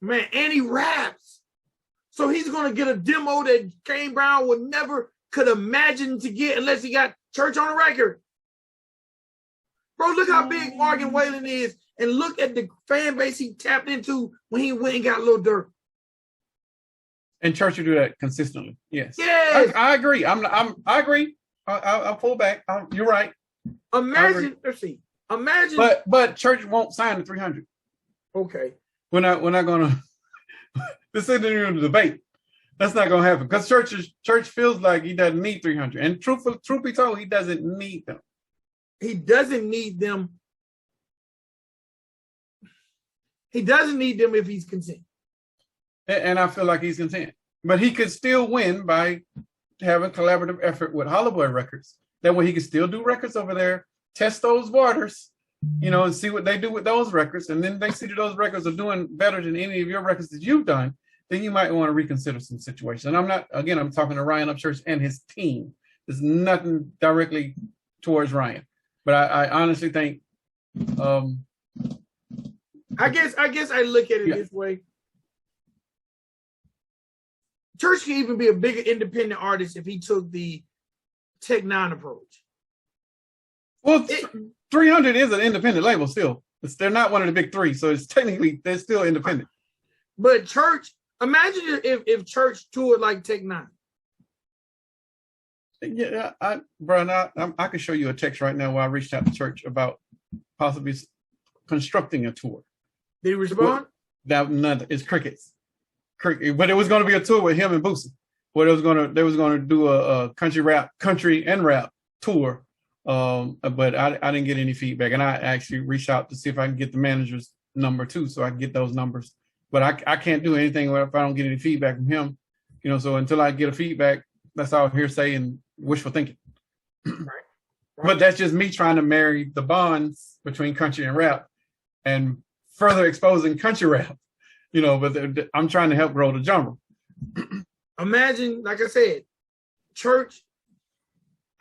S1: Man, and he raps. So he's going to get a demo that Kane Brown would never could imagine to get unless he got church on a record. Bro, look how big Morgan Wallen is, and look at the fan base he tapped into when he went and got Lil Durk.
S2: And church will do that consistently. Yes.
S1: Yes.
S2: I agree. I agree. I'll pull back. You're right.
S1: Imagine. Let's see. Imagine.
S2: But church won't sign the 300.
S1: Okay.
S2: We're not gonna. This isn't even a debate. That's not gonna happen because church feels like he doesn't need 300. And truth be told, he doesn't need them.
S1: He doesn't need them. He doesn't need them if he's content.
S2: And I feel like he's content. But he could still win by having collaborative effort with Holloway Records. That way he could still do records over there, test those waters, and see what they do with those records. And then they see that those records are doing better than any of your records that you've done. Then you might want to reconsider some situations. And I'm talking to Ryan Upchurch and his team. There's nothing directly towards Ryan. But I honestly think
S1: I guess I look at it this way. Church can even be a bigger independent artist if he took the Tech Nine approach.
S2: Well, 300 is an independent label still. They're not one of the big three, so it's technically they're still independent.
S1: But church, imagine if church toured like Tech Nine.
S2: Yeah, Brian, I could show you a text right now where I reached out to church about possibly constructing a tour.
S1: Did he respond?
S2: It's crickets. But it was going to be a tour with him and Boosie, where they was going to do a country and rap tour. But I didn't get any feedback, and I actually reached out to see if I can get the manager's number too, so I can get those numbers. But I can't do anything if I don't get any feedback from him. So until I get a feedback, that's all hearsay and wishful thinking. Right. But that's just me trying to marry the bonds between country and rap, and further exposing country rap. But I'm trying to help grow the genre.
S1: Imagine, like I said, church.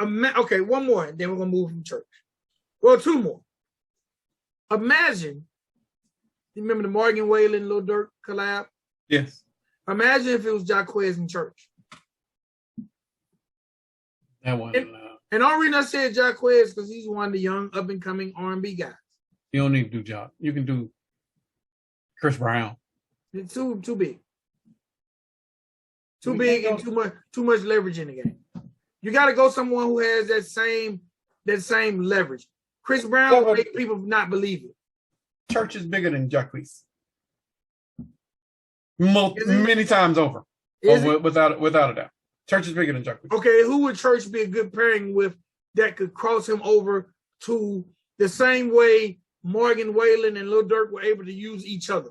S1: Okay, one more, and then we're gonna move from church. Well, two more. imagine, you remember the Morgan Wallen Lil Durk collab?
S2: Yes.
S1: Imagine if it was Jacquez in church.
S2: That one.
S1: And the only reason I said Jacquez because he's one of the young up and coming R&B guys.
S2: You don't need to do Jock. You can do Chris Brown.
S1: It's too big. Too big and too much leverage in the game. You got to go someone who has that same leverage. Chris Brown will make people not believe it.
S2: Church is bigger than Jacquees. Many times over. Without a doubt. Church is bigger than Jacquees.
S1: Okay, who would Church be a good pairing with that could cross him over to the same way Morgan Wallen and Lil Durk were able to use each other?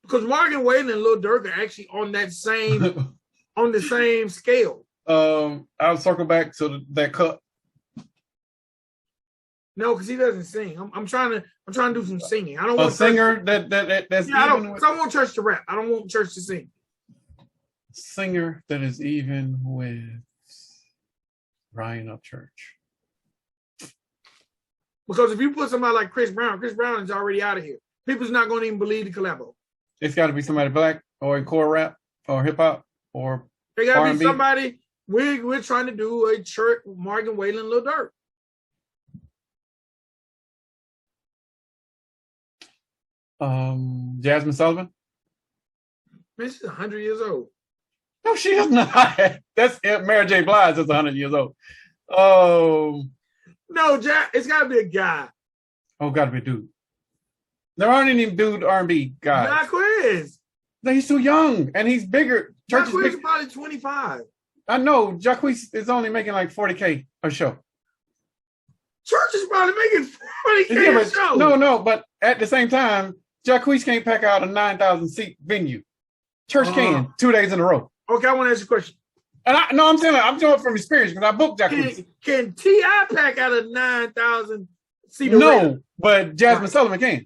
S1: Because Morgan Wallen and Lil Durk are actually on that same on the same scale.
S2: I'll circle back to that cut.
S1: No, because he doesn't sing. I'm trying to do some singing. I don't want
S2: a singer that's
S1: yeah, I don't want Church to rap. I don't want Church to sing.
S2: Singer that is even with Ryan Upchurch.
S1: Because if you put somebody like Chris Brown is already out of here. People's not going to even believe the collabo.
S2: It's got to be somebody black or in core rap or hip hop or
S1: they got to
S2: R&B.
S1: be somebody. We're trying to do a church with Morgan Wallen, Lil Durk.
S2: Jasmine Sullivan.
S1: Man, she's 100 years old.
S2: No, she is not. That's Mary J. Blige. That's 100 years old. Oh
S1: no, it's got to be a guy.
S2: Oh, got to be a dude. There aren't any dude R&B guys.
S1: Jacquez.
S2: No, he's too young, and he's bigger.
S1: Jacquez is probably 25.
S2: I know. Jacquez is only making like $40K a show.
S1: Church is probably making $40K a show.
S2: No, but at the same time, Jacquez can't pack out a 9,000 seat venue. Church can 2 days in a row.
S1: Okay, I want to ask you a question.
S2: And I'm doing from experience because I booked Jacquez.
S1: Can T.I. pack out a 9,000 seat?
S2: No, but Jasmine Sullivan can.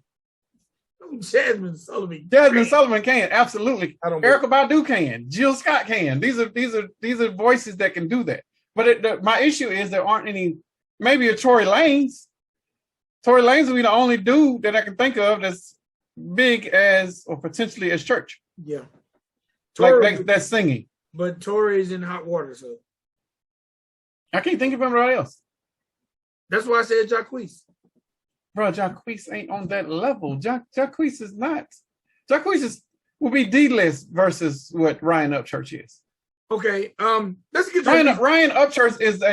S1: Jasmine Sullivan.
S2: Sullivan can absolutely. Erykah Badu can. Jill Scott can. These are voices that can do that. But my issue is there aren't any. Maybe a Tory Lanez. Tory Lanez will be the only dude that I can think of that's big as or potentially as Church.
S1: Yeah,
S2: Tory, like that's singing.
S1: But Tory is in hot water, so
S2: I can't think of anybody else.
S1: That's why I said Jacquez.
S2: Bro, Jacquez ain't on that level. Jacquez is not. Jacquez will be D-list versus what Ryan Upchurch is.
S1: Okay, let's get
S2: Ryan Upchurch is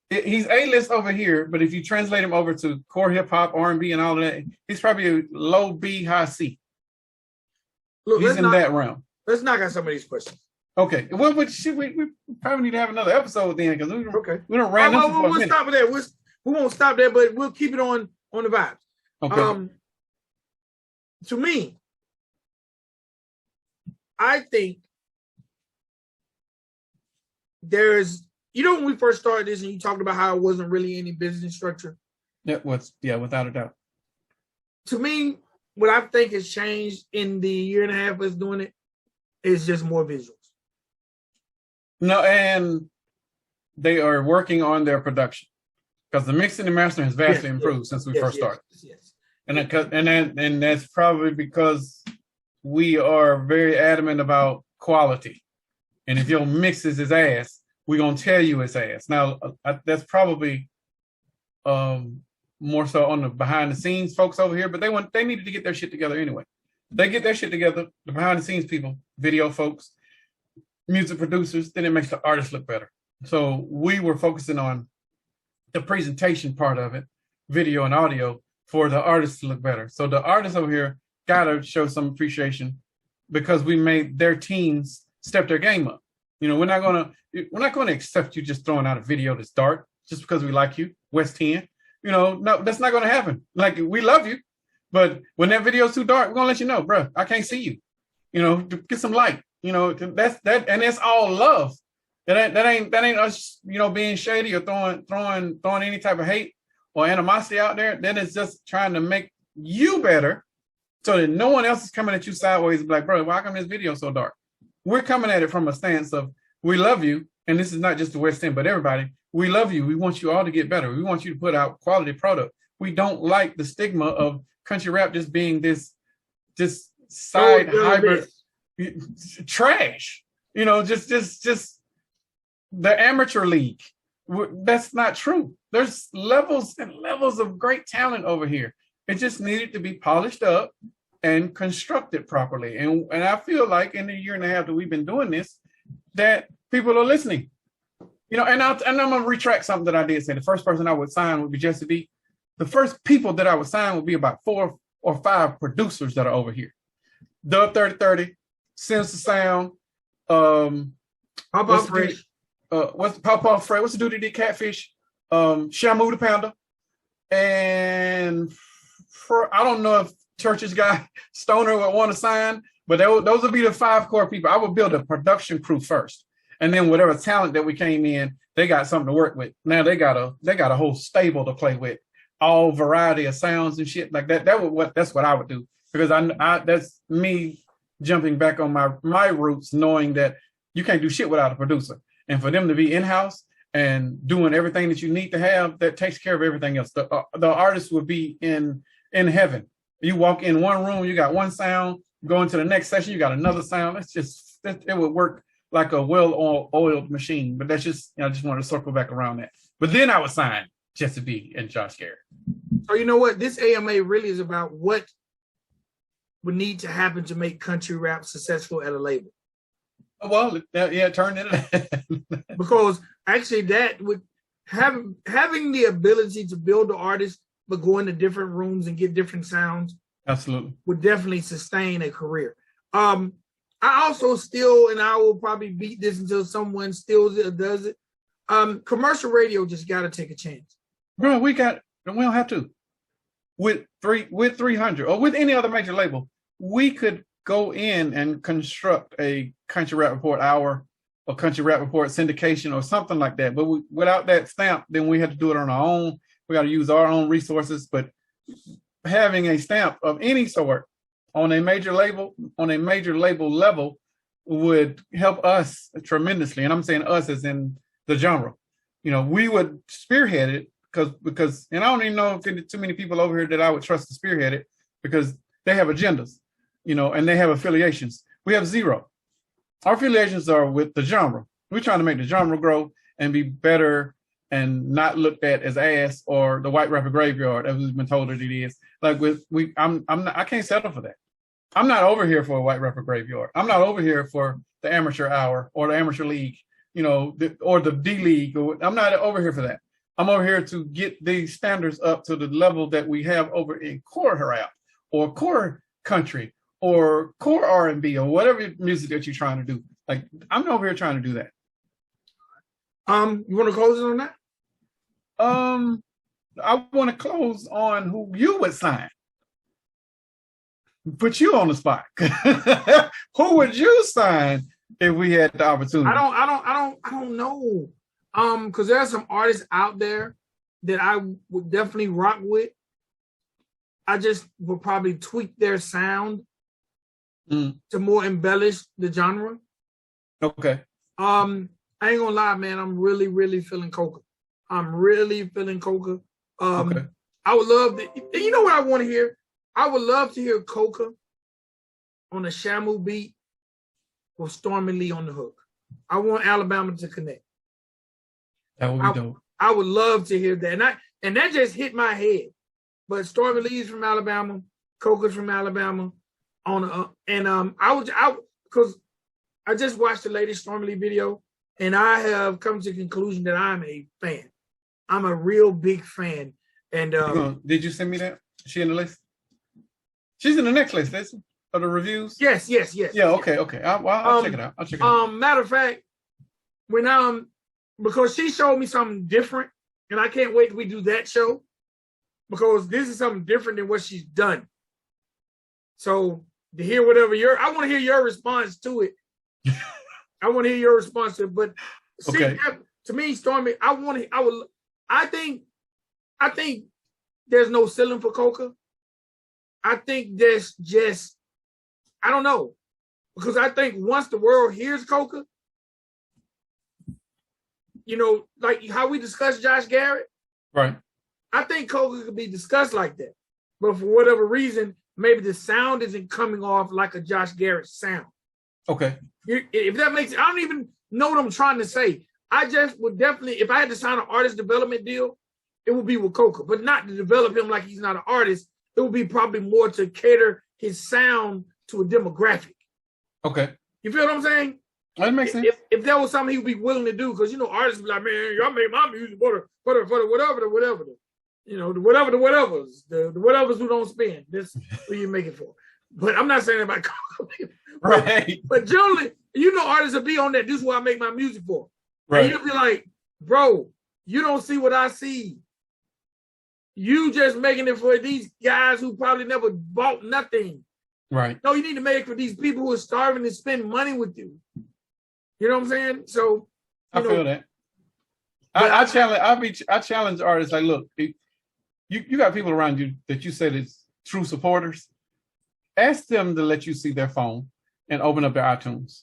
S2: he's A-list over here, but if you translate him over to core hip hop, R&B, and all of that, he's probably a low B, high C.
S1: Look,
S2: he's in that realm.
S1: Let's knock out some of these questions.
S2: Okay. Well, but we probably need to have another episode then because we don't ran
S1: this for a minute. Stop there. We won't stop there, but we'll keep it on the vibes.
S2: Okay.
S1: To me, I think there's, when we first started this and you talked about how it wasn't really any business structure.
S2: Yeah, without a doubt.
S1: To me, what I think has changed in the year and a half of us doing it is just more visuals.
S2: No, and they are working on their production because the mixing and mastering has vastly improved since we first started.
S1: Yes.
S2: And that's probably because we are very adamant about quality. And if your mix is his ass, we're gonna tell you it's ass. Now that's probably more so on the behind the scenes folks over here, but they needed to get their shit together anyway. They get their shit together, the behind the scenes people, video folks, music producers, then it makes the artists look better. So we were focusing on the presentation part of it, video and audio, for the artists to look better. So the artists over here gotta show some appreciation because we made their teams step their game up. We're not gonna accept you just throwing out a video that's dark just because we like you, West 10. No, that's not gonna happen. Like, we love you, but when that video's too dark, we're gonna let you know, bro, I can't see you. Get some light. That's that, and it's all love. That ain't us, being shady or throwing any type of hate or animosity out there. That is just trying to make you better so that no one else is coming at you sideways and be like, bro, why come this video so dark? We're coming at it from a stance of we love you, and this is not just the West End, but everybody. We love you. We want you all to get better. We want you to put out quality product. we don't like the stigma of country rap just being this side hybrid trash. You know, just the amateur league. That's not true. There's levels and levels of great talent over here. It just needed to be polished up and constructed properly. And I feel like in the year and a half that we've been doing this, that people are listening. You know, and I'm gonna retract something that I did say. The first person I would sign would be Jesse B. The first people that I would sign would be about 4 or 5 producers that are over here. Dub 3030, Sense of Sound,
S1: Pop Fresh.
S2: What's Pop Fresh? What's the dude that did Catfish? Shamu the Panda. And I don't know if Church's guy Stoner would want to sign, but those would be the 5 core people. I would build a production crew first. And then whatever talent that we came in, they got something to work with. Now they got a whole stable to play with, all variety of sounds and shit like that. That's what I would do, because I that's me jumping back on my roots, knowing that you can't do shit without a producer. And for them to be in-house and doing everything that you need to have, that takes care of everything else. The artist would be in heaven. You walk in one room, you got one sound. Go into the next session, you got another sound. It would work like a well-oiled machine. But that's just, I just wanted to circle back around that. But then I would sign Jesse B and Josh Garrett.
S1: So you know what? This AMA really is about what would need to happen to make country rap successful at a label.
S2: Well, yeah, turn it.
S1: Because actually that would having the ability to build the artist, but go into different rooms and get different sounds.
S2: Absolutely.
S1: Would definitely sustain a career. I also still, and I will probably beat this until someone steals it or does it. Commercial radio just got to take a chance.
S2: Bro, we don't have to. With 300 or with any other major label, we could go in and construct a Country Rap Report hour or Country Rap Report syndication or something like that. But without that stamp, then we have to do it on our own. We got to use our own resources. But having a stamp of any sort on a major label level would help us tremendously. And I'm saying us as in the genre. You know, we would spearhead it because and I don't even know if there's too many people over here that I would trust to spearhead it, because they have agendas, you know, and they have affiliations. We have zero. Our affiliations are with the genre. We're trying to make the genre grow and be better and not looked at as ass or the white rapper graveyard, as we've been told that it is. Like I can't settle for that. I'm not over here for a white rapper graveyard. I'm not over here for the amateur hour or the amateur league, you know, or the D league. I'm not over here for that. I'm over here to get these standards up to the level that we have over in core rap or core country or core R&B or whatever music that you're trying to do. Like, I'm over here trying to do that.
S1: You want to close on that?
S2: I want to close on who you would sign. Put you on the spot. Who would you sign if we had the opportunity?
S1: I don't know. Because there are some artists out there that I would definitely rock with. I just would probably tweak their sound to more embellish the genre.
S2: Okay.
S1: I ain't gonna lie, man. I'm really, really feeling Coca. Okay. I would love to. You know what I want to hear? I would love to hear Coca on a Shamu beat with Stormy Lee on the hook. I want Alabama to connect.
S2: That would be dope.
S1: I would love to hear that. And that just hit my head. But Stormy Lee's from Alabama, Coca's from Alabama. Because I just watched the latest Stormy Lee video, and I have come to the conclusion that I'm a fan. I'm a real big fan. And
S2: did you send me that? Is she in the list? She's in the next list, isn't she? Of the reviews?
S1: Yes.
S2: Yeah, okay. I'll check it out.
S1: Matter of fact, when because she showed me something different, and I can't wait till we do that show, because this is something different than what she's done. So to hear I want to hear your response to it. But see,
S2: okay.
S1: To me, Stormy, I think there's no ceiling for Coca. I think there's just, I don't know, because I think once the world hears Coca, you know, like how we discussed Josh Garrett,
S2: right?
S1: I think Coca could be discussed like that. But for whatever reason, maybe the sound isn't coming off like a Josh Garrett sound.
S2: Okay.
S1: If that makes, I don't even know what I'm trying to say. I just would definitely, if I had to sign an artist development deal, it would be with Coca, but not to develop him like he's not an artist. It would be probably more to cater his sound to a demographic.
S2: Okay.
S1: You feel what I'm saying?
S2: That makes sense.
S1: If that was something he would be willing to do, because artists be like, man, y'all make my music for the whatever, the whatevers who don't spend. That's who you make it for. But I'm not saying that about Coca.
S2: Right.
S1: But generally, artists will be on that. This is what I make my music for.
S2: Right.
S1: And you'll be like, bro, you don't see what I see. You just making it for these guys who probably never bought nothing.
S2: Right.
S1: No, you need to make it for these people who are starving to spend money with you. You know what I'm saying? So
S2: I feel that. I challenge artists like, look, you got people around you that you said is true supporters. Ask them to let you see their phone and open up their iTunes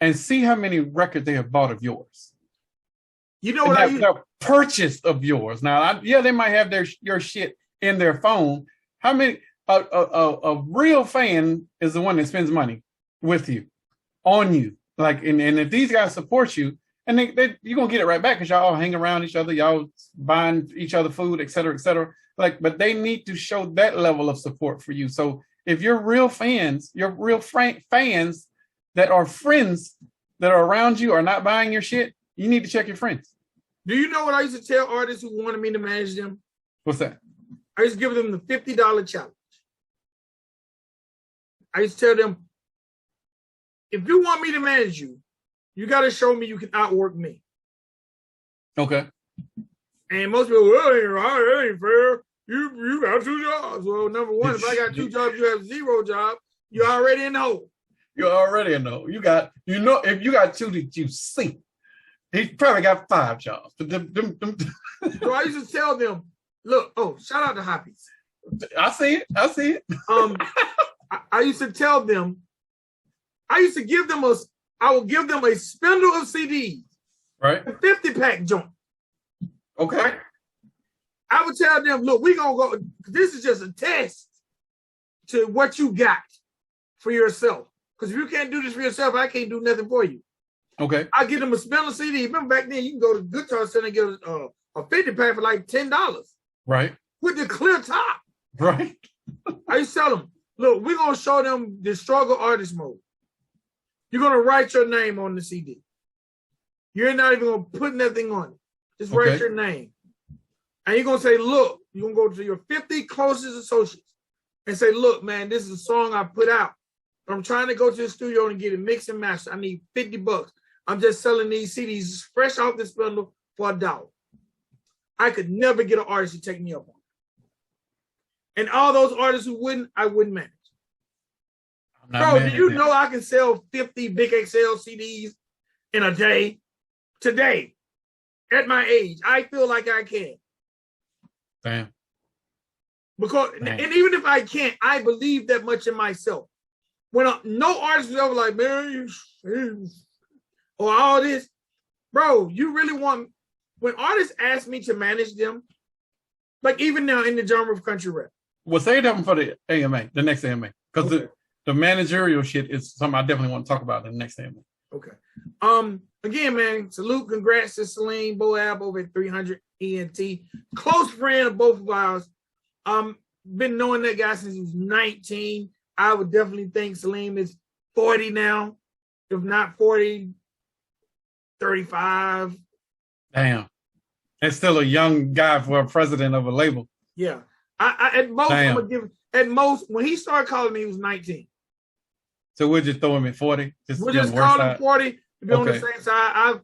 S2: and see how many records they have bought of yours.
S1: You know what
S2: they're purchased of yours. Now, they might have your shit in their phone. How many? A real fan is the one that spends money with you, on you. Like, and if these guys support you, and you're gonna get it right back because y'all all hang around each other, y'all buying each other food, et cetera, et cetera. Like, but they need to show that level of support for you. So if you're real fans, fans that are friends that are around you are not buying your shit, you need to check your friends.
S1: Do you know what I used to tell artists who wanted me to manage them?
S2: What's that?
S1: I used to give them the $50 challenge. I used to tell them, if you want me to manage you, you got to show me you can outwork me.
S2: Okay.
S1: And most people, well, that ain't fair. You got 2 jobs. Well, number one, if I got 2 jobs, you have 0 job. You're already in the hole.
S2: You're already in the hole. If you got 2 that you see, he probably got 5 jobs.
S1: So I used to tell them, look, shout out to Hoppies.
S2: I see it.
S1: I used to tell them, I would give them a spindle of CDs.
S2: Right.
S1: A 50-pack joint.
S2: Okay.
S1: Right? I would tell them, look, we're going to go, this is just a test to what you got for yourself. Because if you can't do this for yourself, I can't do nothing for you.
S2: Okay.
S1: I get them a spindle CD. Remember back then, you can go to the Guitar Center and get a 50-pack for like $10.
S2: Right.
S1: With the clear top.
S2: Right.
S1: I used to tell them, look, we're going to show them the struggle artist mode. You're going to write your name on the CD. You're not even going to put nothing on it. Just write your name. And you're going to say, look, you're going to go to your 50 closest associates and say, look, man, this is a song I put out. I'm trying to go to the studio and get it mixed and mastered. I need $50. I'm just selling these CDs fresh off the spindle for $1. I could never get an artist to take me up on it. And all those artists who wouldn't, I wouldn't manage. Bro, do you know I can sell 50 Vic XL CDs in a day? Today, at my age, I feel like I can.
S2: Damn.
S1: Because, and even if I can't, I believe that much in myself. When no artist was ever like, man, or all this, bro, you really want, when artists ask me to manage them, like even now in the genre of country rap.
S2: Well, say that for the AMA, the next AMA, because the managerial shit is something I definitely want to talk about in the next AMA.
S1: Okay. Again, man, salute, congrats to Celine Boab over at 300 ENT. Close friend of both of ours. Been knowing that guy since he was 19. I would definitely think Celine is 40 now. If not 40, 35. Damn.
S2: That's still a young guy for a president of a label.
S1: Yeah. At most, I'm gonna give when he started calling me, he was 19.
S2: So we'll just throw him at 40.
S1: We'll just call him 40 to be on the same side.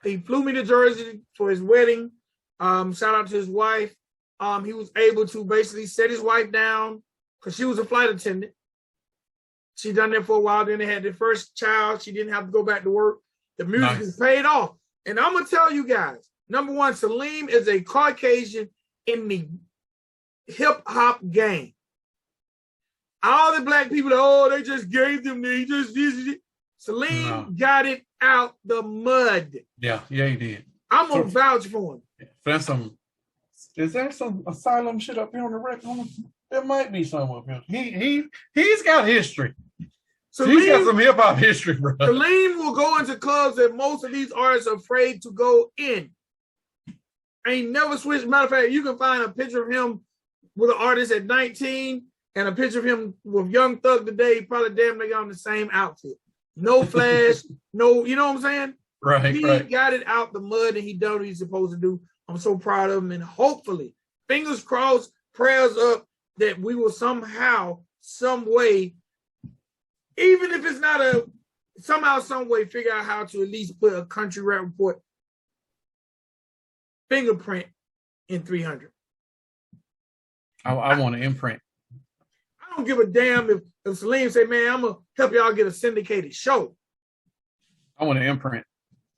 S1: He flew me to Jersey for his wedding. Shout out to his wife. He was able to basically set his wife down because she was a flight attendant. She done that for a while. Then they had their first child. She didn't have to go back to work. The music is paid off. And I'm gonna tell you guys, number one, Celine is a Caucasian in the hip hop game. All the black people, they just gave them Celine got it out the mud.
S2: Yeah, he did.
S1: I'm gonna vouch for him.
S2: That's some Is there some asylum shit up here on the record? There might be some up here. He's got history. So he's got some hip hop history, bro.
S1: Salim will go into clubs that most of these artists are afraid to go in. Ain't never switched. Matter of fact, you can find a picture of him with an artist at 19 and a picture of him with Young Thug today, probably damn near on the same outfit. No flash, no, you know what I'm saying?
S2: Right.
S1: He got it out the mud and he done what he's supposed to do. I'm so proud of him, and hopefully, fingers crossed, prayers up, that we will somehow, some way, even if it's not somehow, some way, figure out how to at least put a Country Rap Report fingerprint in 300.
S2: I want to imprint.
S1: I don't give a damn if Salim say, man, I'm going to help y'all get a syndicated show.
S2: I want to imprint.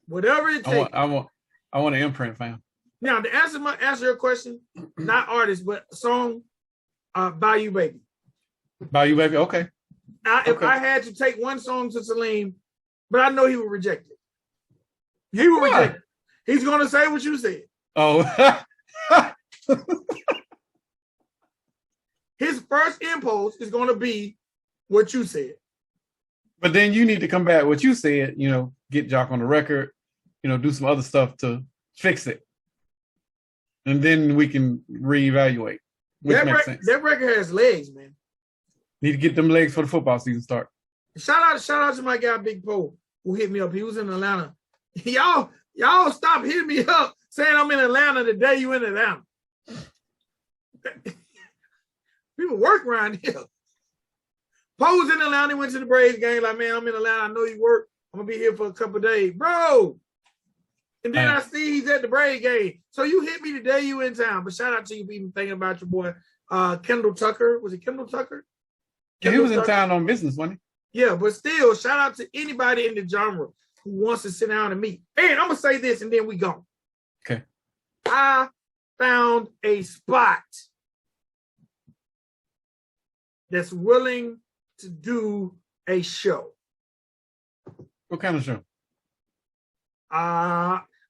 S1: Whatever it takes.
S2: I want to imprint, fam.
S1: Now, to answer your question, not artist, but song, Bayou Baby.
S2: Bayou Baby, okay.
S1: If I had to take one song to Salim, but I know he would reject it. He would reject it. He's going to say what you said.
S2: Oh.
S1: His first impulse is going to be what you said.
S2: But then you need to come back what you said, get Jock on the record, do some other stuff to fix it. And then we can reevaluate. Which makes sense.
S1: That record has legs, man.
S2: Need to get them legs for the football season start.
S1: Shout out to my guy Big Poe who hit me up. He was in Atlanta. Y'all stop hitting me up saying I'm in Atlanta the day you in Atlanta. People work around here. Poe was in Atlanta. He went to the Braves game. Like, man, I'm in Atlanta. I know you work. I'm gonna be here for a couple of days, bro. And then I see he's at the Braves game. So you hit me the day you in town. But shout out to you for even thinking about your boy Kendall Tucker. Was it Kendall Tucker?
S2: Yeah, he was in town on business, wasn't
S1: he? Yeah, but still, shout out to anybody in the genre who wants to sit down and meet. And I'm gonna say this, and then we go.
S2: Okay.
S1: I found a spot that's willing to do a show.
S2: What kind of show?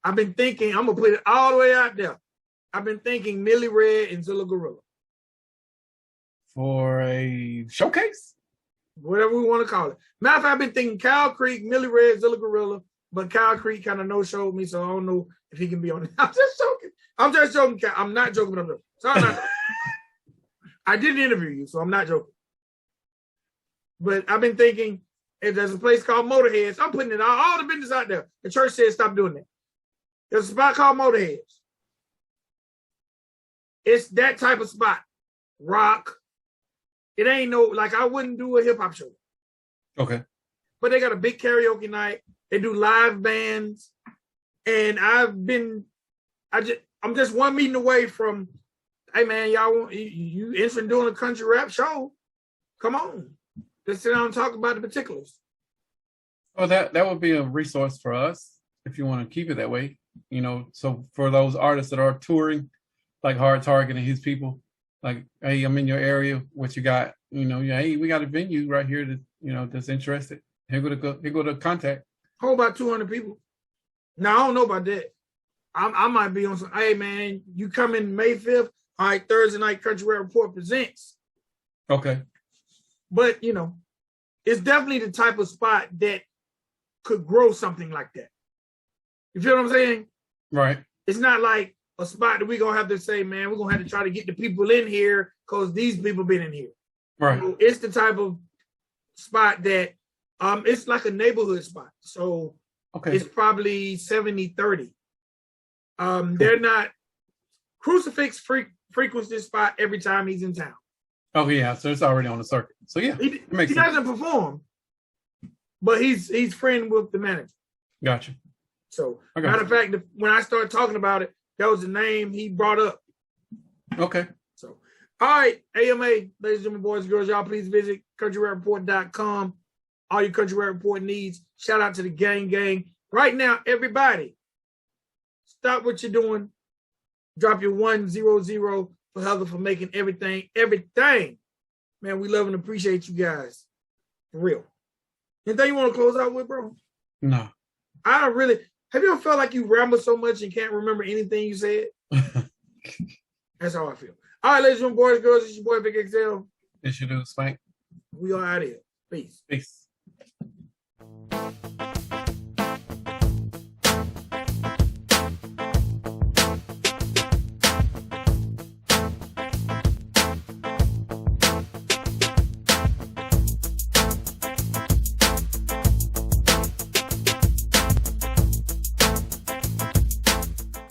S1: I've been thinking, I'm gonna put it all the way out there. I've been thinking Millie Red and Zilla Gorilla.
S2: For a showcase?
S1: Whatever we want to call it. Matter of fact, I've been thinking Kyle Creek, Millie Red, Zilla Gorilla, but Kyle Creek kind of no-showed me, so I don't know if he can be on it. I'm just joking. I'm not joking, but I'm joking. So I'm not. I didn't interview you, so I'm not joking. But I've been thinking, if there's a place called Motorheads, I'm putting it all the business out there. The church said stop doing that. There's a spot called Motorheads. It's that type of spot. Rock. It ain't I wouldn't do a hip hop show.
S2: Okay. But
S1: they got a big karaoke night. They do live bands. And I'm just one meeting away from, hey man, y'all you interested in doing a country rap show? Come on. Let's sit down and talk about the particulars.
S2: Well, that would be a resource for us if you want to keep it that way. So for those artists that are touring, like Hard Target and his people, like, hey, I'm in your area. What you got? Hey, we got a venue right here that that's interested. Here go to contact.
S1: How about 200 people? Now I don't know about that. I might be on some. Hey man, you come in May 5th. All right, Thursday night Country Rap Report presents.
S2: Okay.
S1: But it's definitely the type of spot that could grow something like that. You feel what I'm saying?
S2: Right.
S1: It's not like a spot that we're gonna have to say, man, we're gonna have to try to get the people in here because these people been in here.
S2: Right.
S1: So it's the type of spot that it's like a neighborhood spot. So it's probably 70-30. They're not Crucifix frequents this spot every time he's in town.
S2: Oh yeah, so it's already on the circuit. So yeah,
S1: he doesn't perform, but he's friend with the manager.
S2: Gotcha.
S1: So matter of fact, when I started talking about it, that was the name he brought up.
S2: Okay.
S1: So all right, AMA, ladies and gentlemen, boys and girls, y'all please visit countryrapreport.com. All your Country Rap Report needs. Shout out to the gang. Right now, everybody, stop what you're doing. Drop your 100 for Heather for making everything. Man, we love and appreciate you guys. For real. Anything you want to close out with, bro?
S2: No.
S1: I don't really. Have you ever felt like you ramble so much and can't remember anything you said? That's how I feel. All right, ladies and boys, girls, it's your boy Vic XL.
S2: It's your dude, Spank.
S1: We are out of here. Peace.
S2: Peace.